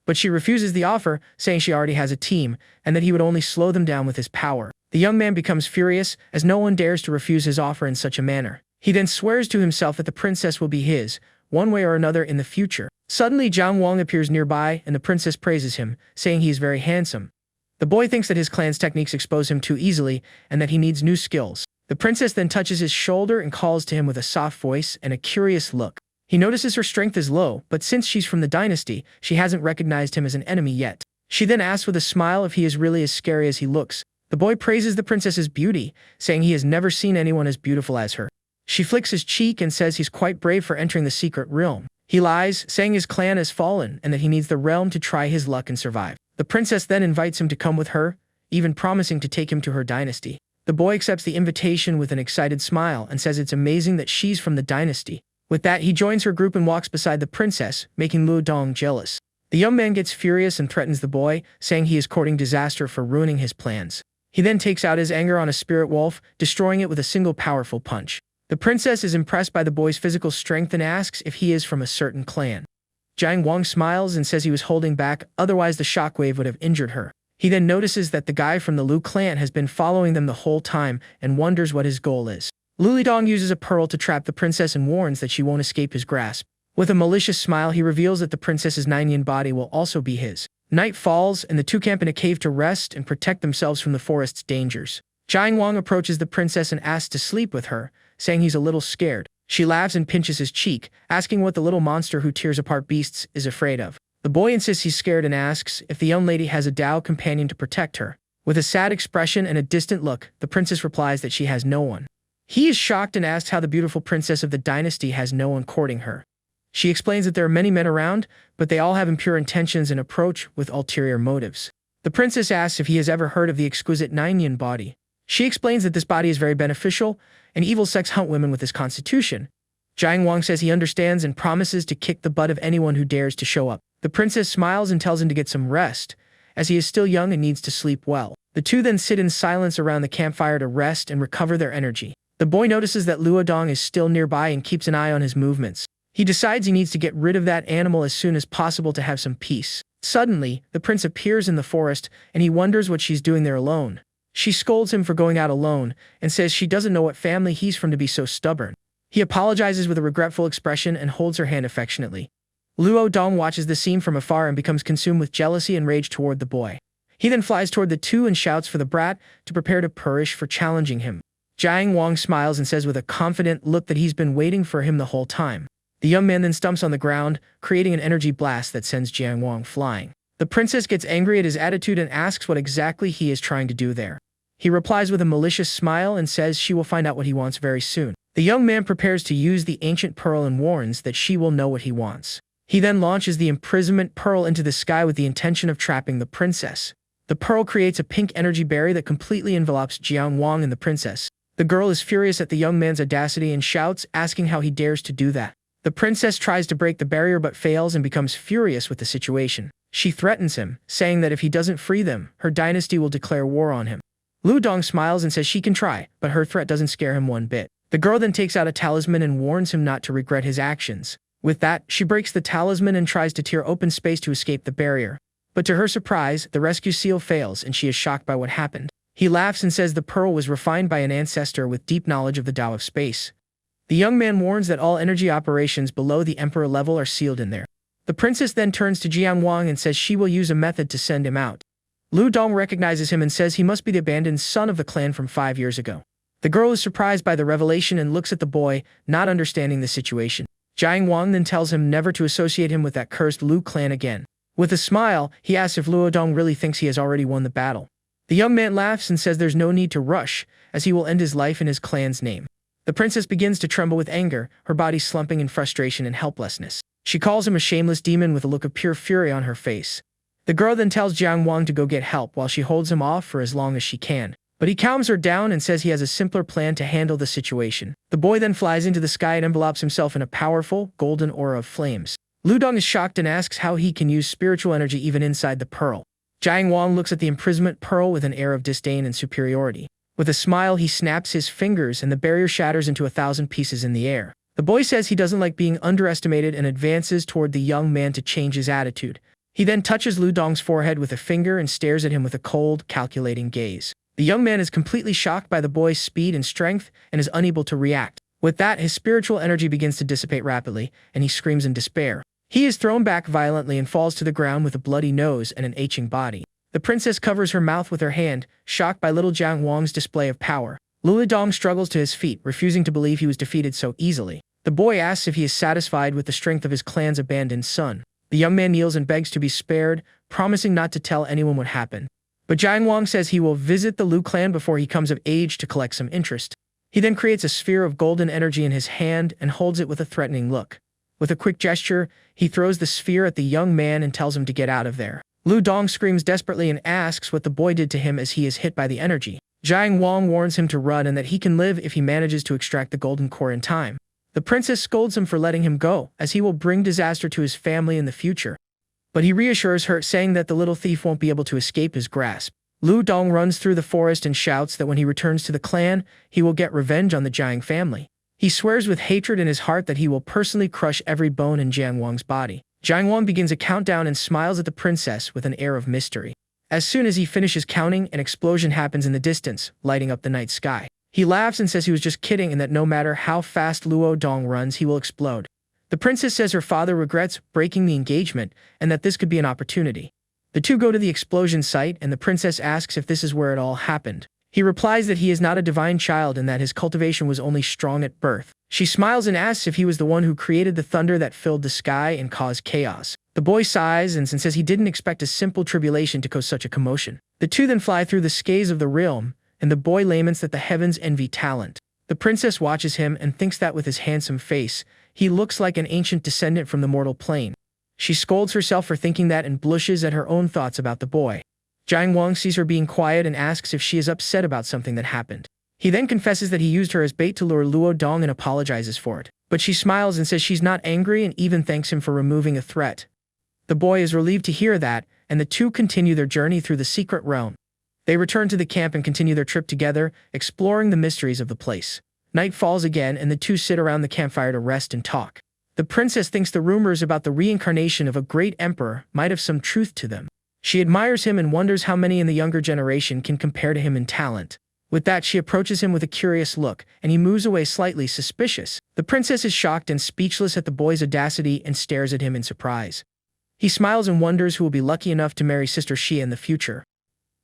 But she refuses the offer, saying she already has a team, and that he would only slow them down with his power. The young man becomes furious, as no one dares to refuse his offer in such a manner. He then swears to himself that the princess will be his, one way or another in the future. Suddenly, Jiang Wang appears nearby, and the princess praises him, saying he is very handsome. The boy thinks that his clan's techniques expose him too easily, and that he needs new skills. The princess then touches his shoulder and calls to him with a soft voice and a curious look. He notices her strength is low, but since she's from the dynasty, she hasn't recognized him as an enemy yet. She then asks with a smile if he is really as scary as he looks. The boy praises the princess's beauty, saying he has never seen anyone as beautiful as her. She flicks his cheek and says he's quite brave for entering the secret realm. He lies, saying his clan has fallen and that he needs the realm to try his luck and survive. The princess then invites him to come with her, even promising to take him to her dynasty. The boy accepts the invitation with an excited smile and says it's amazing that she's from the dynasty. With that, he joins her group and walks beside the princess, making Lu Dong jealous. The young man gets furious and threatens the boy, saying he is courting disaster for ruining his plans. He then takes out his anger on a spirit wolf, destroying it with a single powerful punch. The princess is impressed by the boy's physical strength and asks if he is from a certain clan. Jiang Wang smiles and says he was holding back, otherwise the shockwave would have injured her. He then notices that the guy from the Lu clan has been following them the whole time and wonders what his goal is. Lu Dong uses a pearl to trap the princess and warns that she won't escape his grasp. With a malicious smile, he reveals that the princess's 9-yin body will also be his. Night falls, and the two camp in a cave to rest and protect themselves from the forest's dangers. Jiang Wang approaches the princess and asks to sleep with her, saying he's a little scared. She laughs and pinches his cheek, asking what the little monster who tears apart beasts is afraid of. The boy insists he's scared and asks if the young lady has a Dao companion to protect her. With a sad expression and a distant look, the princess replies that she has no one. He is shocked and asks how the beautiful princess of the dynasty has no one courting her. She explains that there are many men around, but they all have impure intentions and approach with ulterior motives. The princess asks if he has ever heard of the exquisite 9-yin body. She explains that this body is very beneficial, and evil sex hunt women with this constitution. Jiang Wang says he understands and promises to kick the butt of anyone who dares to show up. The princess smiles and tells him to get some rest, as he is still young and needs to sleep well. The two then sit in silence around the campfire to rest and recover their energy. The boy notices that Lu Dong is still nearby and keeps an eye on his movements. He decides he needs to get rid of that animal as soon as possible to have some peace. Suddenly, the prince appears in the forest, and he wonders what she's doing there alone. She scolds him for going out alone and says she doesn't know what family he's from to be so stubborn. He apologizes with a regretful expression and holds her hand affectionately. Lu Dong watches the scene from afar and becomes consumed with jealousy and rage toward the boy. He then flies toward the two and shouts for the brat to prepare to perish for challenging him. Jiang Wang smiles and says with a confident look that he's been waiting for him the whole time. The young man then stumps on the ground, creating an energy blast that sends Jiang Wang flying. The princess gets angry at his attitude and asks what exactly he is trying to do there. He replies with a malicious smile and says she will find out what he wants very soon. The young man prepares to use the ancient pearl and warns that she will know what he wants. He then launches the imprisonment pearl into the sky with the intention of trapping the princess. The pearl creates a pink energy barrier that completely envelops Jiang Wang and the princess. The girl is furious at the young man's audacity and shouts, asking how he dares to do that. The princess tries to break the barrier but fails and becomes furious with the situation. She threatens him, saying that if he doesn't free them, her dynasty will declare war on him. Lu Dong smiles and says she can try, but her threat doesn't scare him one bit. The girl then takes out a talisman and warns him not to regret his actions. With that, she breaks the talisman and tries to tear open space to escape the barrier. But to her surprise, the rescue seal fails and she is shocked by what happened. He laughs and says the pearl was refined by an ancestor with deep knowledge of the Tao of space. The young man warns that all energy operations below the emperor level are sealed in there. The princess then turns to Jiang Wang and says she will use a method to send him out. Lu Dong recognizes him and says he must be the abandoned son of the clan from 5 years ago. The girl is surprised by the revelation and looks at the boy, not understanding the situation. Jiang Wang then tells him never to associate him with that cursed Lu clan again. With a smile, he asks if Lu Dong really thinks he has already won the battle. The young man laughs and says there's no need to rush, as he will end his life in his clan's name. The princess begins to tremble with anger, her body slumping in frustration and helplessness. She calls him a shameless demon with a look of pure fury on her face. The girl then tells Jiang Wang to go get help while she holds him off for as long as she can. But he calms her down and says he has a simpler plan to handle the situation. The boy then flies into the sky and envelopes himself in a powerful, golden aura of flames. Ludong is shocked and asks how he can use spiritual energy even inside the pearl. Jiang Wang looks at the imprisonment pearl with an air of disdain and superiority. With a smile, he snaps his fingers and the barrier shatters into 1,000 pieces in the air. The boy says he doesn't like being underestimated and advances toward the young man to change his attitude. He then touches Ludong's forehead with a finger and stares at him with a cold, calculating gaze. The young man is completely shocked by the boy's speed and strength and is unable to react. With that, his spiritual energy begins to dissipate rapidly, and he screams in despair. He is thrown back violently and falls to the ground with a bloody nose and an aching body. The princess covers her mouth with her hand, shocked by little Jiang Wang's display of power. Ludong struggles to his feet, refusing to believe he was defeated so easily. The boy asks if he is satisfied with the strength of his clan's abandoned son. The young man kneels and begs to be spared, promising not to tell anyone what happened. But Jiang Wang says he will visit the Lu clan before he comes of age to collect some interest. He then creates a sphere of golden energy in his hand and holds it with a threatening look. With a quick gesture, he throws the sphere at the young man and tells him to get out of there. Ludong screams desperately and asks what the boy did to him as he is hit by the energy. Jiang Wang warns him to run and that he can live if he manages to extract the golden core in time. The princess scolds him for letting him go, as he will bring disaster to his family in the future. But he reassures her, saying that the little thief won't be able to escape his grasp. Ludong runs through the forest and shouts that when he returns to the clan, he will get revenge on the Jiang family. He swears with hatred in his heart that he will personally crush every bone in Jiang Wang's body. Jiang Wang begins a countdown and smiles at the princess with an air of mystery. As soon as he finishes counting, an explosion happens in the distance, lighting up the night sky. He laughs and says he was just kidding and that no matter how fast Luo Dong runs, he will explode. The princess says her father regrets breaking the engagement and that this could be an opportunity. The two go to the explosion site and the princess asks if this is where it all happened. He replies that he is not a divine child and that his cultivation was only strong at birth. She smiles and asks if he was the one who created the thunder that filled the sky and caused chaos. The boy sighs and says he didn't expect a simple tribulation to cause such a commotion. The two then fly through the skies of the realm, and the boy laments that the heavens envy talent. The princess watches him and thinks that with his handsome face, he looks like an ancient descendant from the mortal plane. She scolds herself for thinking that and blushes at her own thoughts about the boy. Jiang Wang sees her being quiet and asks if she is upset about something that happened. He then confesses that he used her as bait to lure Luo Dong and apologizes for it. But she smiles and says she's not angry and even thanks him for removing a threat. The boy is relieved to hear that, and the two continue their journey through the secret realm. They return to the camp and continue their trip together, exploring the mysteries of the place. Night falls again and the two sit around the campfire to rest and talk. The princess thinks the rumors about the reincarnation of a great emperor might have some truth to them. She admires him and wonders how many in the younger generation can compare to him in talent. With that, she approaches him with a curious look, and he moves away slightly suspicious. The princess is shocked and speechless at the boy's audacity and stares at him in surprise. He smiles and wonders who will be lucky enough to marry Sister Xia in the future.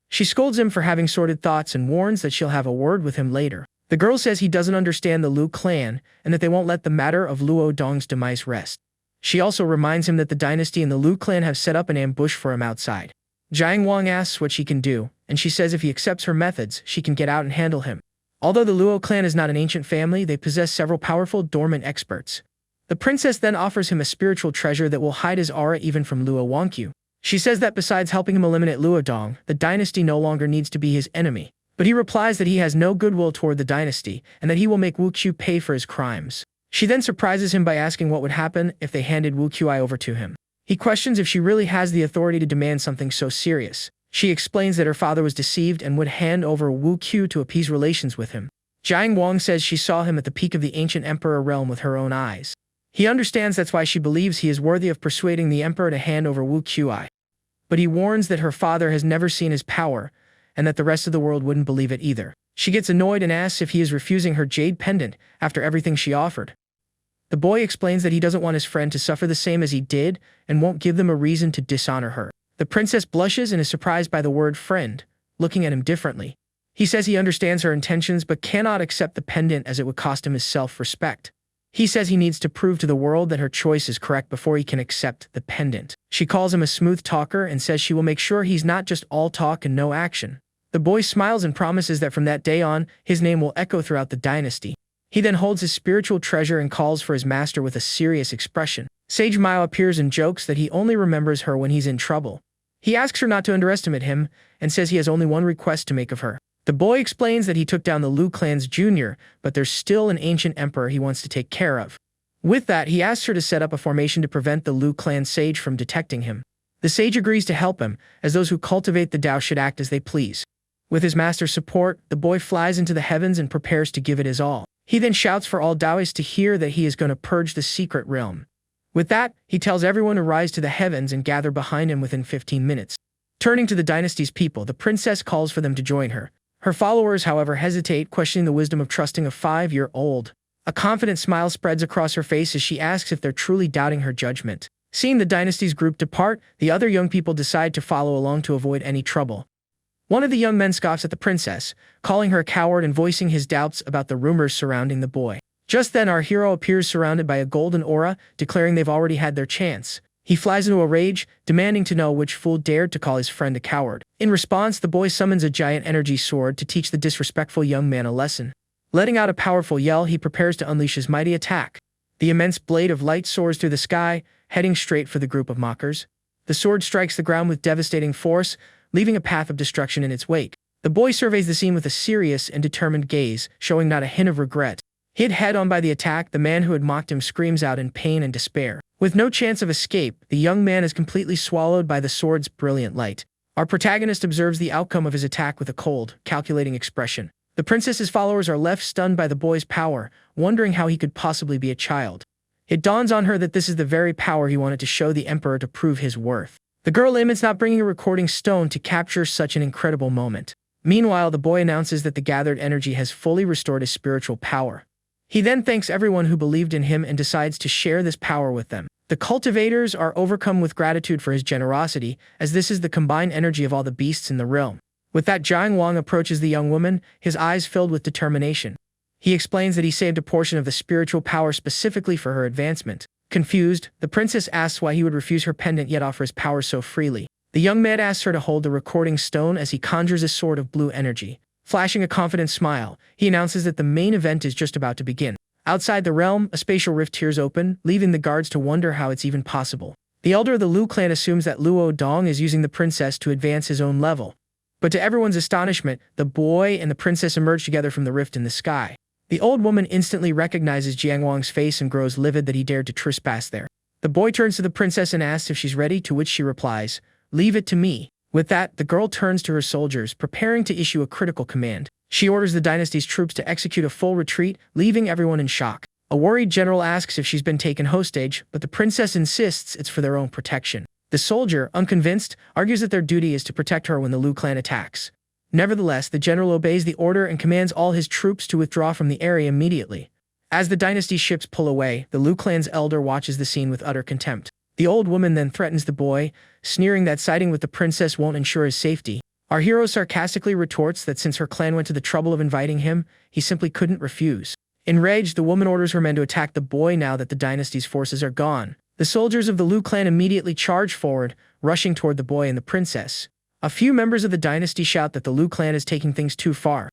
She scolds him for having sordid thoughts and warns that she'll have a word with him later. The girl says he doesn't understand the Lu clan and that they won't let the matter of Luo Dong's demise rest. She also reminds him that the dynasty and the Lu clan have set up an ambush for him outside. Jiang Wang asks what she can do, and she says if he accepts her methods, she can get out and handle him. Although the Luo clan is not an ancient family, they possess several powerful dormant experts. The princess then offers him a spiritual treasure that will hide his aura even from Luo Wangqiu. She says that besides helping him eliminate Luo Dong, the dynasty no longer needs to be his enemy. But he replies that he has no goodwill toward the dynasty and that he will make Wu Qiu pay for his crimes. She then surprises him by asking what would happen if they handed Wu Qiu over to him. He questions if she really has the authority to demand something so serious. She explains that her father was deceived and would hand over Wu Qiu to appease relations with him. Jiang Wang says she saw him at the peak of the ancient emperor realm with her own eyes. He understands that's why she believes he is worthy of persuading the emperor to hand over Wu Qiu. But he warns that her father has never seen his power, and that the rest of the world wouldn't believe it either. She gets annoyed and asks if he is refusing her jade pendant after everything she offered. The boy explains that he doesn't want his friend to suffer the same as he did and won't give them a reason to dishonor her. The princess blushes and is surprised by the word friend, looking at him differently. He says he understands her intentions but cannot accept the pendant as it would cost him his self-respect. He says he needs to prove to the world that her choice is correct before he can accept the pendant. She calls him a smooth talker and says she will make sure he's not just all talk and no action. The boy smiles and promises that from that day on, his name will echo throughout the dynasty. He then holds his spiritual treasure and calls for his master with a serious expression. Sage Mao appears and jokes that he only remembers her when he's in trouble. He asks her not to underestimate him and says he has only one request to make of her. The boy explains that he took down the Lu clan's junior, but there's still an ancient emperor he wants to take care of. With that, he asks her to set up a formation to prevent the Lu clan sage from detecting him. The sage agrees to help him, as those who cultivate the Tao should act as they please. With his master's support, the boy flies into the heavens and prepares to give it his all. He then shouts for all Taoists to hear that he is going to purge the secret realm. With that, he tells everyone to rise to the heavens and gather behind him within 15 minutes. Turning to the dynasty's people, the princess calls for them to join her. Her followers, however, hesitate, questioning the wisdom of trusting a 5-year-old. A confident smile spreads across her face as she asks if they're truly doubting her judgment. Seeing the dynasty's group depart, the other young people decide to follow along to avoid any trouble. One of the young men scoffs at the princess, calling her a coward and voicing his doubts about the rumors surrounding the boy. Just then, our hero appears surrounded by a golden aura, declaring they've already had their chance. He flies into a rage, demanding to know which fool dared to call his friend a coward. In response, the boy summons a giant energy sword to teach the disrespectful young man a lesson. Letting out a powerful yell, he prepares to unleash his mighty attack. The immense blade of light soars through the sky, heading straight for the group of mockers. The sword strikes the ground with devastating force, leaving a path of destruction in its wake. The boy surveys the scene with a serious and determined gaze, showing not a hint of regret. Hit head-on by the attack, the man who had mocked him screams out in pain and despair. With no chance of escape, the young man is completely swallowed by the sword's brilliant light. Our protagonist observes the outcome of his attack with a cold, calculating expression. The princess's followers are left stunned by the boy's power, wondering how he could possibly be a child. It dawns on her that this is the very power he wanted to show the emperor to prove his worth. The girl laments not bringing a recording stone to capture such an incredible moment. Meanwhile, the boy announces that the gathered energy has fully restored his spiritual power. He then thanks everyone who believed in him and decides to share this power with them. The cultivators are overcome with gratitude for his generosity, as this is the combined energy of all the beasts in the realm. With that, Jiang Wang approaches the young woman, his eyes filled with determination. He explains that he saved a portion of the spiritual power specifically for her advancement. Confused, the princess asks why he would refuse her pendant yet offer his power so freely. The young man asks her to hold the recording stone as he conjures a sword of blue energy. Flashing a confident smile, he announces that the main event is just about to begin. Outside the realm, a spatial rift tears open, leaving the guards to wonder how it's even possible. The elder of the Lu clan assumes that Luo Dong is using the princess to advance his own level. But to everyone's astonishment, the boy and the princess emerge together from the rift in the sky. The old woman instantly recognizes Jiang Wang's face and grows livid that he dared to trespass there. The boy turns to the princess and asks if she's ready, to which she replies, "Leave it to me." With that, the girl turns to her soldiers, preparing to issue a critical command. She orders the dynasty's troops to execute a full retreat, leaving everyone in shock. A worried general asks if she's been taken hostage, but the princess insists it's for their own protection. The soldier, unconvinced, argues that their duty is to protect her when the Lu clan attacks. Nevertheless, the general obeys the order and commands all his troops to withdraw from the area immediately. As the dynasty's ships pull away, the Lu clan's elder watches the scene with utter contempt. The old woman then threatens the boy, sneering that siding with the princess won't ensure his safety. Our hero sarcastically retorts that since her clan went to the trouble of inviting him, he simply couldn't refuse. Enraged, the woman orders her men to attack the boy now that the dynasty's forces are gone. The soldiers of the Lu clan immediately charge forward, rushing toward the boy and the princess. A few members of the dynasty shout that the Lu clan is taking things too far.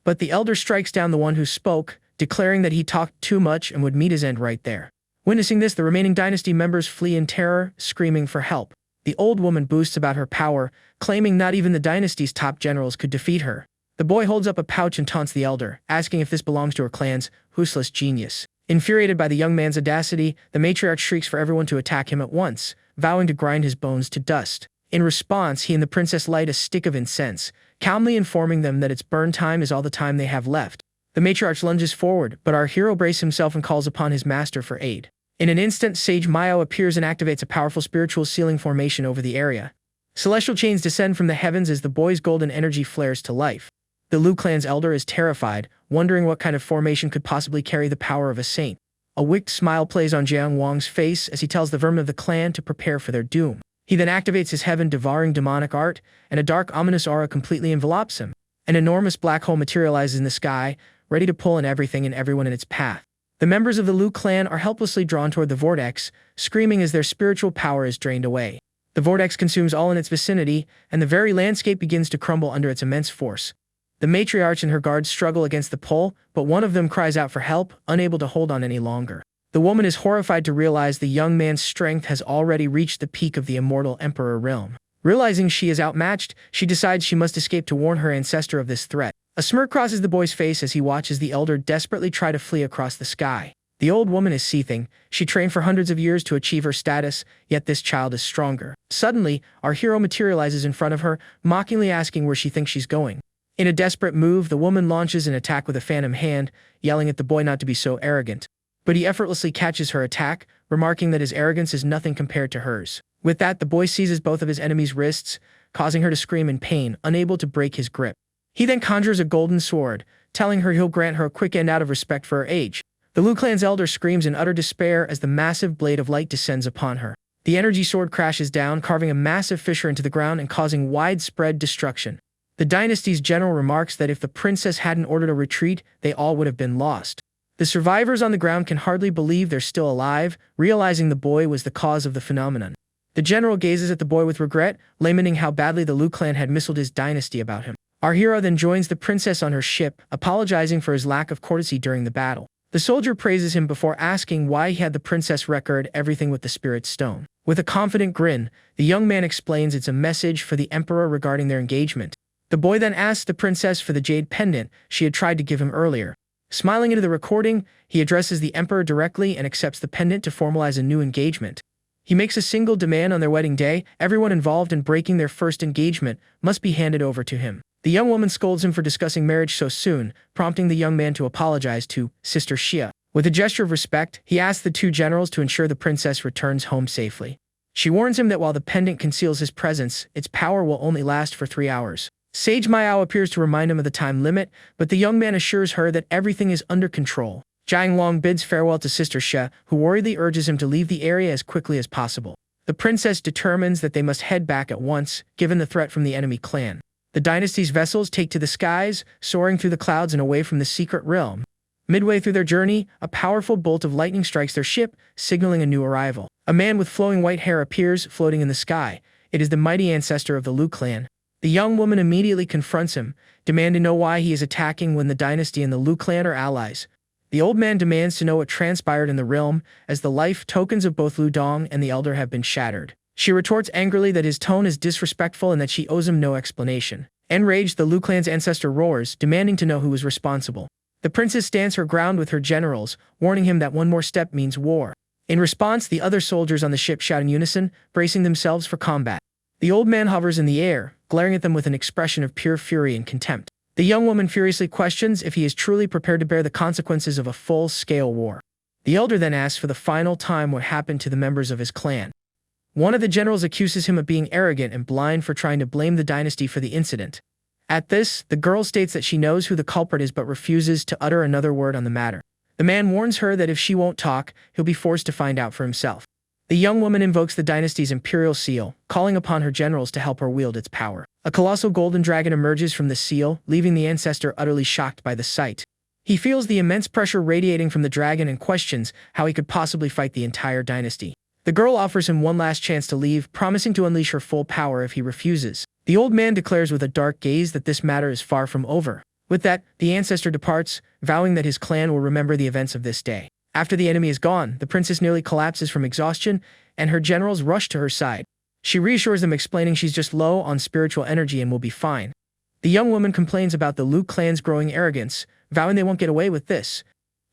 But the elder strikes down the one who spoke, declaring that he talked too much and would meet his end right there. Witnessing this, the remaining dynasty members flee in terror, screaming for help. The old woman boasts about her power, claiming not even the dynasty's top generals could defeat her. The boy holds up a pouch and taunts the elder, asking if this belongs to her clan's useless genius. Infuriated by the young man's audacity, the matriarch shrieks for everyone to attack him at once, vowing to grind his bones to dust. In response, he and the princess light a stick of incense, calmly informing them that its burn time is all the time they have left. The matriarch lunges forward, but our hero braces himself and calls upon his master for aid. In an instant, Sage Myo appears and activates a powerful spiritual sealing formation over the area. Celestial chains descend from the heavens as the boy's golden energy flares to life. The Lu clan's elder is terrified, wondering what kind of formation could possibly carry the power of a saint. A wicked smile plays on Jiang Wang's face as he tells the vermin of the clan to prepare for their doom. He then activates his heaven-devouring demonic art, and a dark, ominous aura completely envelopes him. An enormous black hole materializes in the sky, ready to pull in everything and everyone in its path. The members of the Lu clan are helplessly drawn toward the vortex, screaming as their spiritual power is drained away. The vortex consumes all in its vicinity, and the very landscape begins to crumble under its immense force. The matriarch and her guards struggle against the pull, but one of them cries out for help, unable to hold on any longer. The woman is horrified to realize the young man's strength has already reached the peak of the immortal emperor realm. Realizing she is outmatched, she decides she must escape to warn her ancestor of this threat. A smirk crosses the boy's face as he watches the elder desperately try to flee across the sky. The old woman is seething. She trained for hundreds of years to achieve her status, yet this child is stronger. Suddenly, our hero materializes in front of her, mockingly asking where she thinks she's going. In a desperate move, the woman launches an attack with a phantom hand, yelling at the boy not to be so arrogant. But he effortlessly catches her attack, remarking that his arrogance is nothing compared to hers. With that, the boy seizes both of his enemy's wrists, causing her to scream in pain, unable to break his grip. He then conjures a golden sword, telling her he'll grant her a quick end out of respect for her age. The Lu clan's elder screams in utter despair as the massive blade of light descends upon her. The energy sword crashes down, carving a massive fissure into the ground and causing widespread destruction. The dynasty's general remarks that if the princess hadn't ordered a retreat, they all would have been lost. The survivors on the ground can hardly believe they're still alive, realizing the boy was the cause of the phenomenon. The general gazes at the boy with regret, lamenting how badly the Lu clan had misled his dynasty about him. Our hero then joins the princess on her ship, apologizing for his lack of courtesy during the battle. The soldier praises him before asking why he had the princess record everything with the spirit stone. With a confident grin, the young man explains it's a message for the emperor regarding their engagement. The boy then asks the princess for the jade pendant she had tried to give him earlier. Smiling into the recording, he addresses the emperor directly and accepts the pendant to formalize a new engagement. He makes a single demand on their wedding day: everyone involved in breaking their first engagement must be handed over to him. The young woman scolds him for discussing marriage so soon, prompting the young man to apologize to Sister Xia. With a gesture of respect, he asks the two generals to ensure the princess returns home safely. She warns him that while the pendant conceals his presence, its power will only last for 3 hours. Sage Miao appears to remind him of the time limit, but the young man assures her that everything is under control. Jiang Long bids farewell to Sister Xia, who worriedly urges him to leave the area as quickly as possible. The princess determines that they must head back at once, given the threat from the enemy clan. The dynasty's vessels take to the skies, soaring through the clouds and away from the secret realm. Midway through their journey, a powerful bolt of lightning strikes their ship, signaling a new arrival. A man with flowing white hair appears, floating in the sky. It is the mighty ancestor of the Lu clan. The young woman immediately confronts him, demanding to know why he is attacking when the dynasty and the Lu clan are allies. The old man demands to know what transpired in the realm, as the life tokens of both Lu Dong and the elder have been shattered. She retorts angrily that his tone is disrespectful and that she owes him no explanation. Enraged, the Lu clan's ancestor roars, demanding to know who was responsible. The princess stands her ground with her generals, warning him that one more step means war. In response, the other soldiers on the ship shout in unison, bracing themselves for combat. The old man hovers in the air, glaring at them with an expression of pure fury and contempt. The young woman furiously questions if he is truly prepared to bear the consequences of a full-scale war. The elder then asks for the final time what happened to the members of his clan. One of the generals accuses him of being arrogant and blind for trying to blame the dynasty for the incident. At this, the girl states that she knows who the culprit is but refuses to utter another word on the matter. The man warns her that if she won't talk, he'll be forced to find out for himself. The young woman invokes the dynasty's imperial seal, calling upon her generals to help her wield its power. A colossal golden dragon emerges from the seal, leaving the ancestor utterly shocked by the sight. He feels the immense pressure radiating from the dragon and questions how he could possibly fight the entire dynasty. The girl offers him one last chance to leave, promising to unleash her full power if he refuses. The old man declares with a dark gaze that this matter is far from over. With that, the ancestor departs, vowing that his clan will remember the events of this day. After the enemy is gone, the princess nearly collapses from exhaustion, and her generals rush to her side. She reassures them, explaining she's just low on spiritual energy and will be fine. The young woman complains about the Lu clan's growing arrogance, vowing they won't get away with this.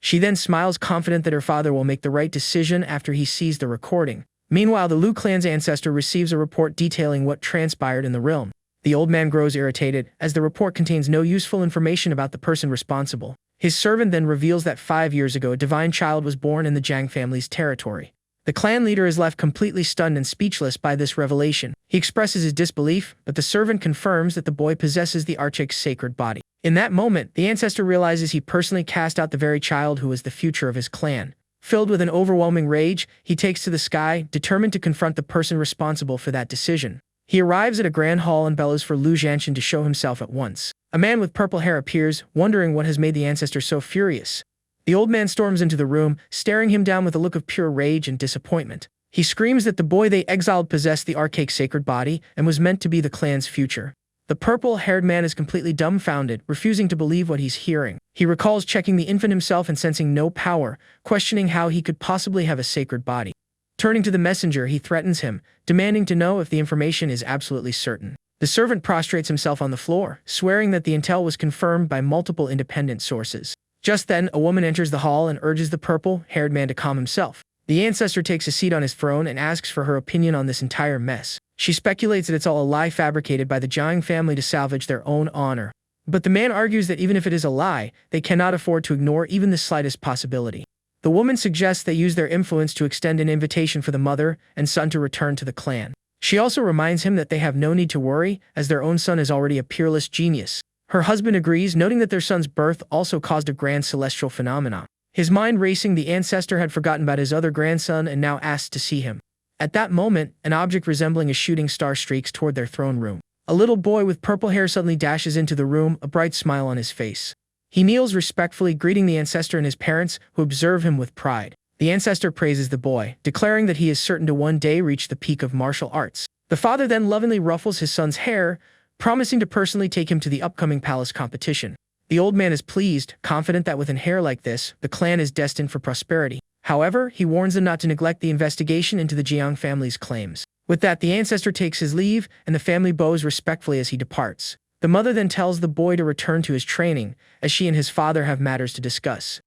She then smiles, confident that her father will make the right decision after he sees the recording. Meanwhile, the Lu clan's ancestor receives a report detailing what transpired in the realm. The old man grows irritated, as the report contains no useful information about the person responsible. His servant then reveals that 5 years ago a divine child was born in the Jiang family's territory. The clan leader is left completely stunned and speechless by this revelation. He expresses his disbelief, but the servant confirms that the boy possesses the archetype's sacred body. In that moment, the ancestor realizes he personally cast out the very child who was the future of his clan. Filled with an overwhelming rage, he takes to the sky, determined to confront the person responsible for that decision. He arrives at a grand hall and bellows for Lu Zhanshan to show himself at once. A man with purple hair appears, wondering what has made the ancestor so furious. The old man storms into the room, staring him down with a look of pure rage and disappointment. He screams that the boy they exiled possessed the archaic sacred body and was meant to be the clan's future. The purple-haired man is completely dumbfounded, refusing to believe what he's hearing. He recalls checking the infant himself and sensing no power, questioning how he could possibly have a sacred body. Turning to the messenger, he threatens him, demanding to know if the information is absolutely certain. The servant prostrates himself on the floor, swearing that the intel was confirmed by multiple independent sources. Just then, a woman enters the hall and urges the purple-haired man to calm himself. The ancestor takes a seat on his throne and asks for her opinion on this entire mess. She speculates that it's all a lie fabricated by the Jiang family to salvage their own honor. But the man argues that even if it is a lie, they cannot afford to ignore even the slightest possibility. The woman suggests they use their influence to extend an invitation for the mother and son to return to the clan. She also reminds him that they have no need to worry, as their own son is already a peerless genius. Her husband agrees, noting that their son's birth also caused a grand celestial phenomenon. His mind racing, the ancestor had forgotten about his other grandson and now asked to see him. At that moment, an object resembling a shooting star streaks toward their throne room. A little boy with purple hair suddenly dashes into the room, a bright smile on his face. He kneels respectfully, greeting the ancestor and his parents, who observe him with pride. The ancestor praises the boy, declaring that he is certain to one day reach the peak of martial arts. The father then lovingly ruffles his son's hair, promising to personally take him to the upcoming palace competition. The old man is pleased, confident that with an heir like this, the clan is destined for prosperity. However, he warns them not to neglect the investigation into the Jiang family's claims. With that, the ancestor takes his leave, and the family bows respectfully as he departs. The mother then tells the boy to return to his training, as she and his father have matters to discuss.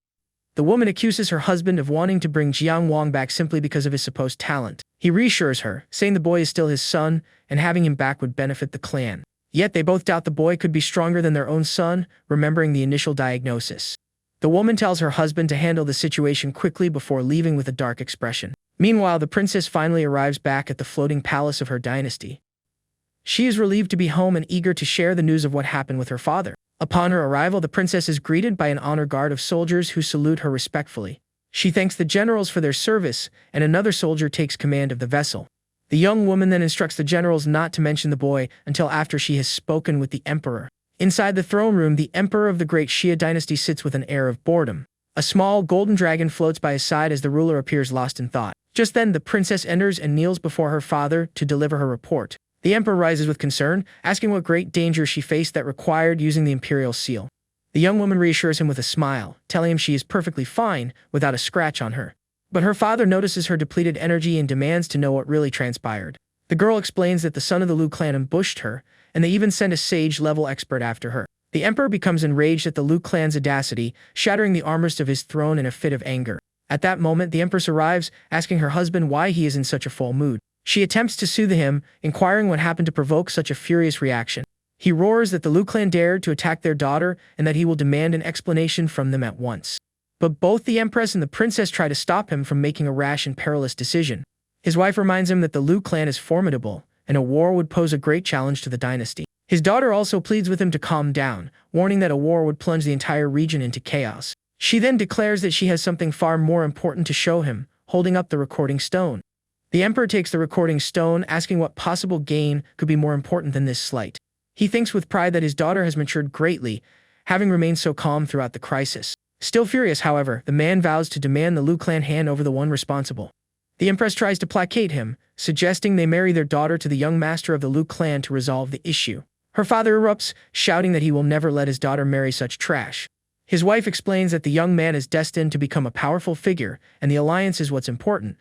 The woman accuses her husband of wanting to bring Jiang Wang back simply because of his supposed talent. He reassures her, saying the boy is still his son, and having him back would benefit the clan. Yet they both doubt the boy could be stronger than their own son, remembering the initial diagnosis. The woman tells her husband to handle the situation quickly before leaving with a dark expression. Meanwhile, the princess finally arrives back at the floating palace of her dynasty. She is relieved to be home and eager to share the news of what happened with her father. Upon her arrival, the princess is greeted by an honor guard of soldiers who salute her respectfully. She thanks the generals for their service, and another soldier takes command of the vessel. The young woman then instructs the generals not to mention the boy until after she has spoken with the emperor. Inside the throne room, the emperor of the great Xia dynasty sits with an air of boredom. A small golden dragon floats by his side as the ruler appears lost in thought. Just then, the princess enters and kneels before her father to deliver her report. The emperor rises with concern, asking what great danger she faced that required using the imperial seal. The young woman reassures him with a smile, telling him she is perfectly fine without a scratch on her. But her father notices her depleted energy and demands to know what really transpired. The girl explains that the son of the Lu clan ambushed her, and they even sent a sage-level expert after her. The emperor becomes enraged at the Lu clan's audacity, shattering the armrest of his throne in a fit of anger. At that moment, the empress arrives, asking her husband why he is in such a full mood. She attempts to soothe him, inquiring what happened to provoke such a furious reaction. He roars that the Lu clan dared to attack their daughter and that he will demand an explanation from them at once. But both the empress and the princess try to stop him from making a rash and perilous decision. His wife reminds him that the Lu clan is formidable, and a war would pose a great challenge to the dynasty. His daughter also pleads with him to calm down, warning that a war would plunge the entire region into chaos. She then declares that she has something far more important to show him, holding up the recording stone. The emperor takes the recording stone, asking what possible gain could be more important than this slight. He thinks with pride that his daughter has matured greatly, having remained so calm throughout the crisis. Still furious, however, the man vows to demand the Lu clan hand over the one responsible. The empress tries to placate him, suggesting they marry their daughter to the young master of the Lu clan to resolve the issue. Her father erupts, shouting that he will never let his daughter marry such trash. His wife explains that the young man is destined to become a powerful figure, and the alliance is what's important.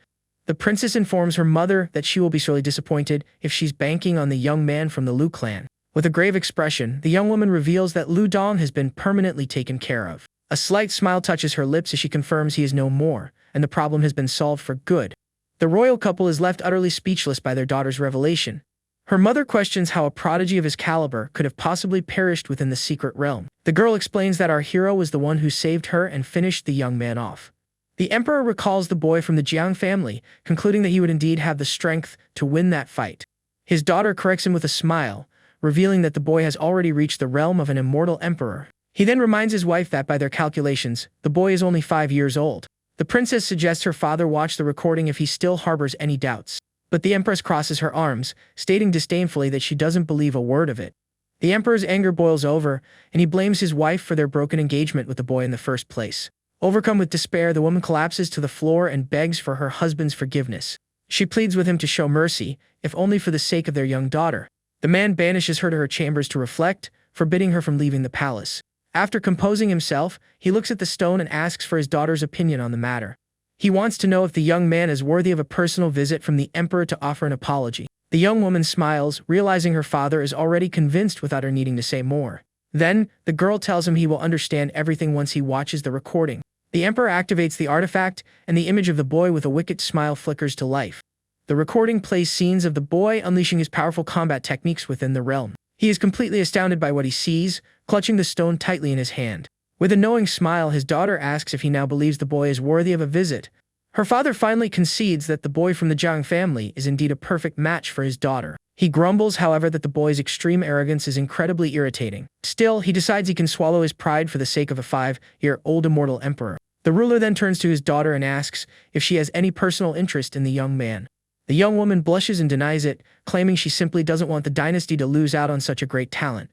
The princess informs her mother that she will be sorely disappointed if she's banking on the young man from the Lu clan. With a grave expression, the young woman reveals that Lu Dong has been permanently taken care of. A slight smile touches her lips as she confirms he is no more, and the problem has been solved for good. The royal couple is left utterly speechless by their daughter's revelation. Her mother questions how a prodigy of his caliber could have possibly perished within the secret realm. The girl explains that our hero was the one who saved her and finished the young man off. The emperor recalls the boy from the Jiang family, concluding that he would indeed have the strength to win that fight. His daughter corrects him with a smile, revealing that the boy has already reached the realm of an immortal emperor. He then reminds his wife that by their calculations, the boy is only 5 years old. The princess suggests her father watch the recording if he still harbors any doubts. But the empress crosses her arms, stating disdainfully that she doesn't believe a word of it. The emperor's anger boils over, and he blames his wife for their broken engagement with the boy in the first place. Overcome with despair, the woman collapses to the floor and begs for her husband's forgiveness. She pleads with him to show mercy, if only for the sake of their young daughter. The man banishes her to her chambers to reflect, forbidding her from leaving the palace. After composing himself, he looks at the stone and asks for his daughter's opinion on the matter. He wants to know if the young man is worthy of a personal visit from the emperor to offer an apology. The young woman smiles, realizing her father is already convinced without her needing to say more. Then, the girl tells him he will understand everything once he watches the recording. The emperor activates the artifact, and the image of the boy with a wicked smile flickers to life. The recording plays scenes of the boy unleashing his powerful combat techniques within the realm. He is completely astounded by what he sees, clutching the stone tightly in his hand. With a knowing smile, his daughter asks if he now believes the boy is worthy of a visit. Her father finally concedes that the boy from the Jiang family is indeed a perfect match for his daughter. He grumbles, however, that the boy's extreme arrogance is incredibly irritating. Still, he decides he can swallow his pride for the sake of a 5-year-old immortal emperor. The ruler then turns to his daughter and asks if she has any personal interest in the young man. The young woman blushes and denies it, claiming she simply doesn't want the dynasty to lose out on such a great talent.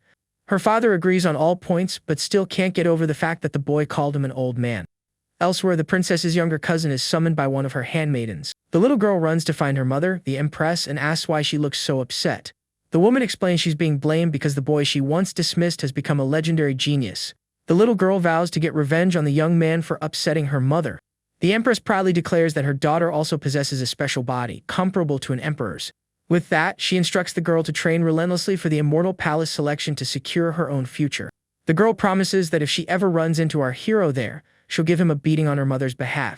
Her father agrees on all points, but still can't get over the fact that the boy called him an old man. Elsewhere, the princess's younger cousin is summoned by one of her handmaidens. The little girl runs to find her mother, the empress, and asks why she looks so upset. The woman explains she's being blamed because the boy she once dismissed has become a legendary genius. The little girl vows to get revenge on the young man for upsetting her mother. The empress proudly declares that her daughter also possesses a special body, comparable to an emperor's. With that, she instructs the girl to train relentlessly for the immortal palace selection to secure her own future. The girl promises that if she ever runs into our hero there, she'll give him a beating on her mother's behalf.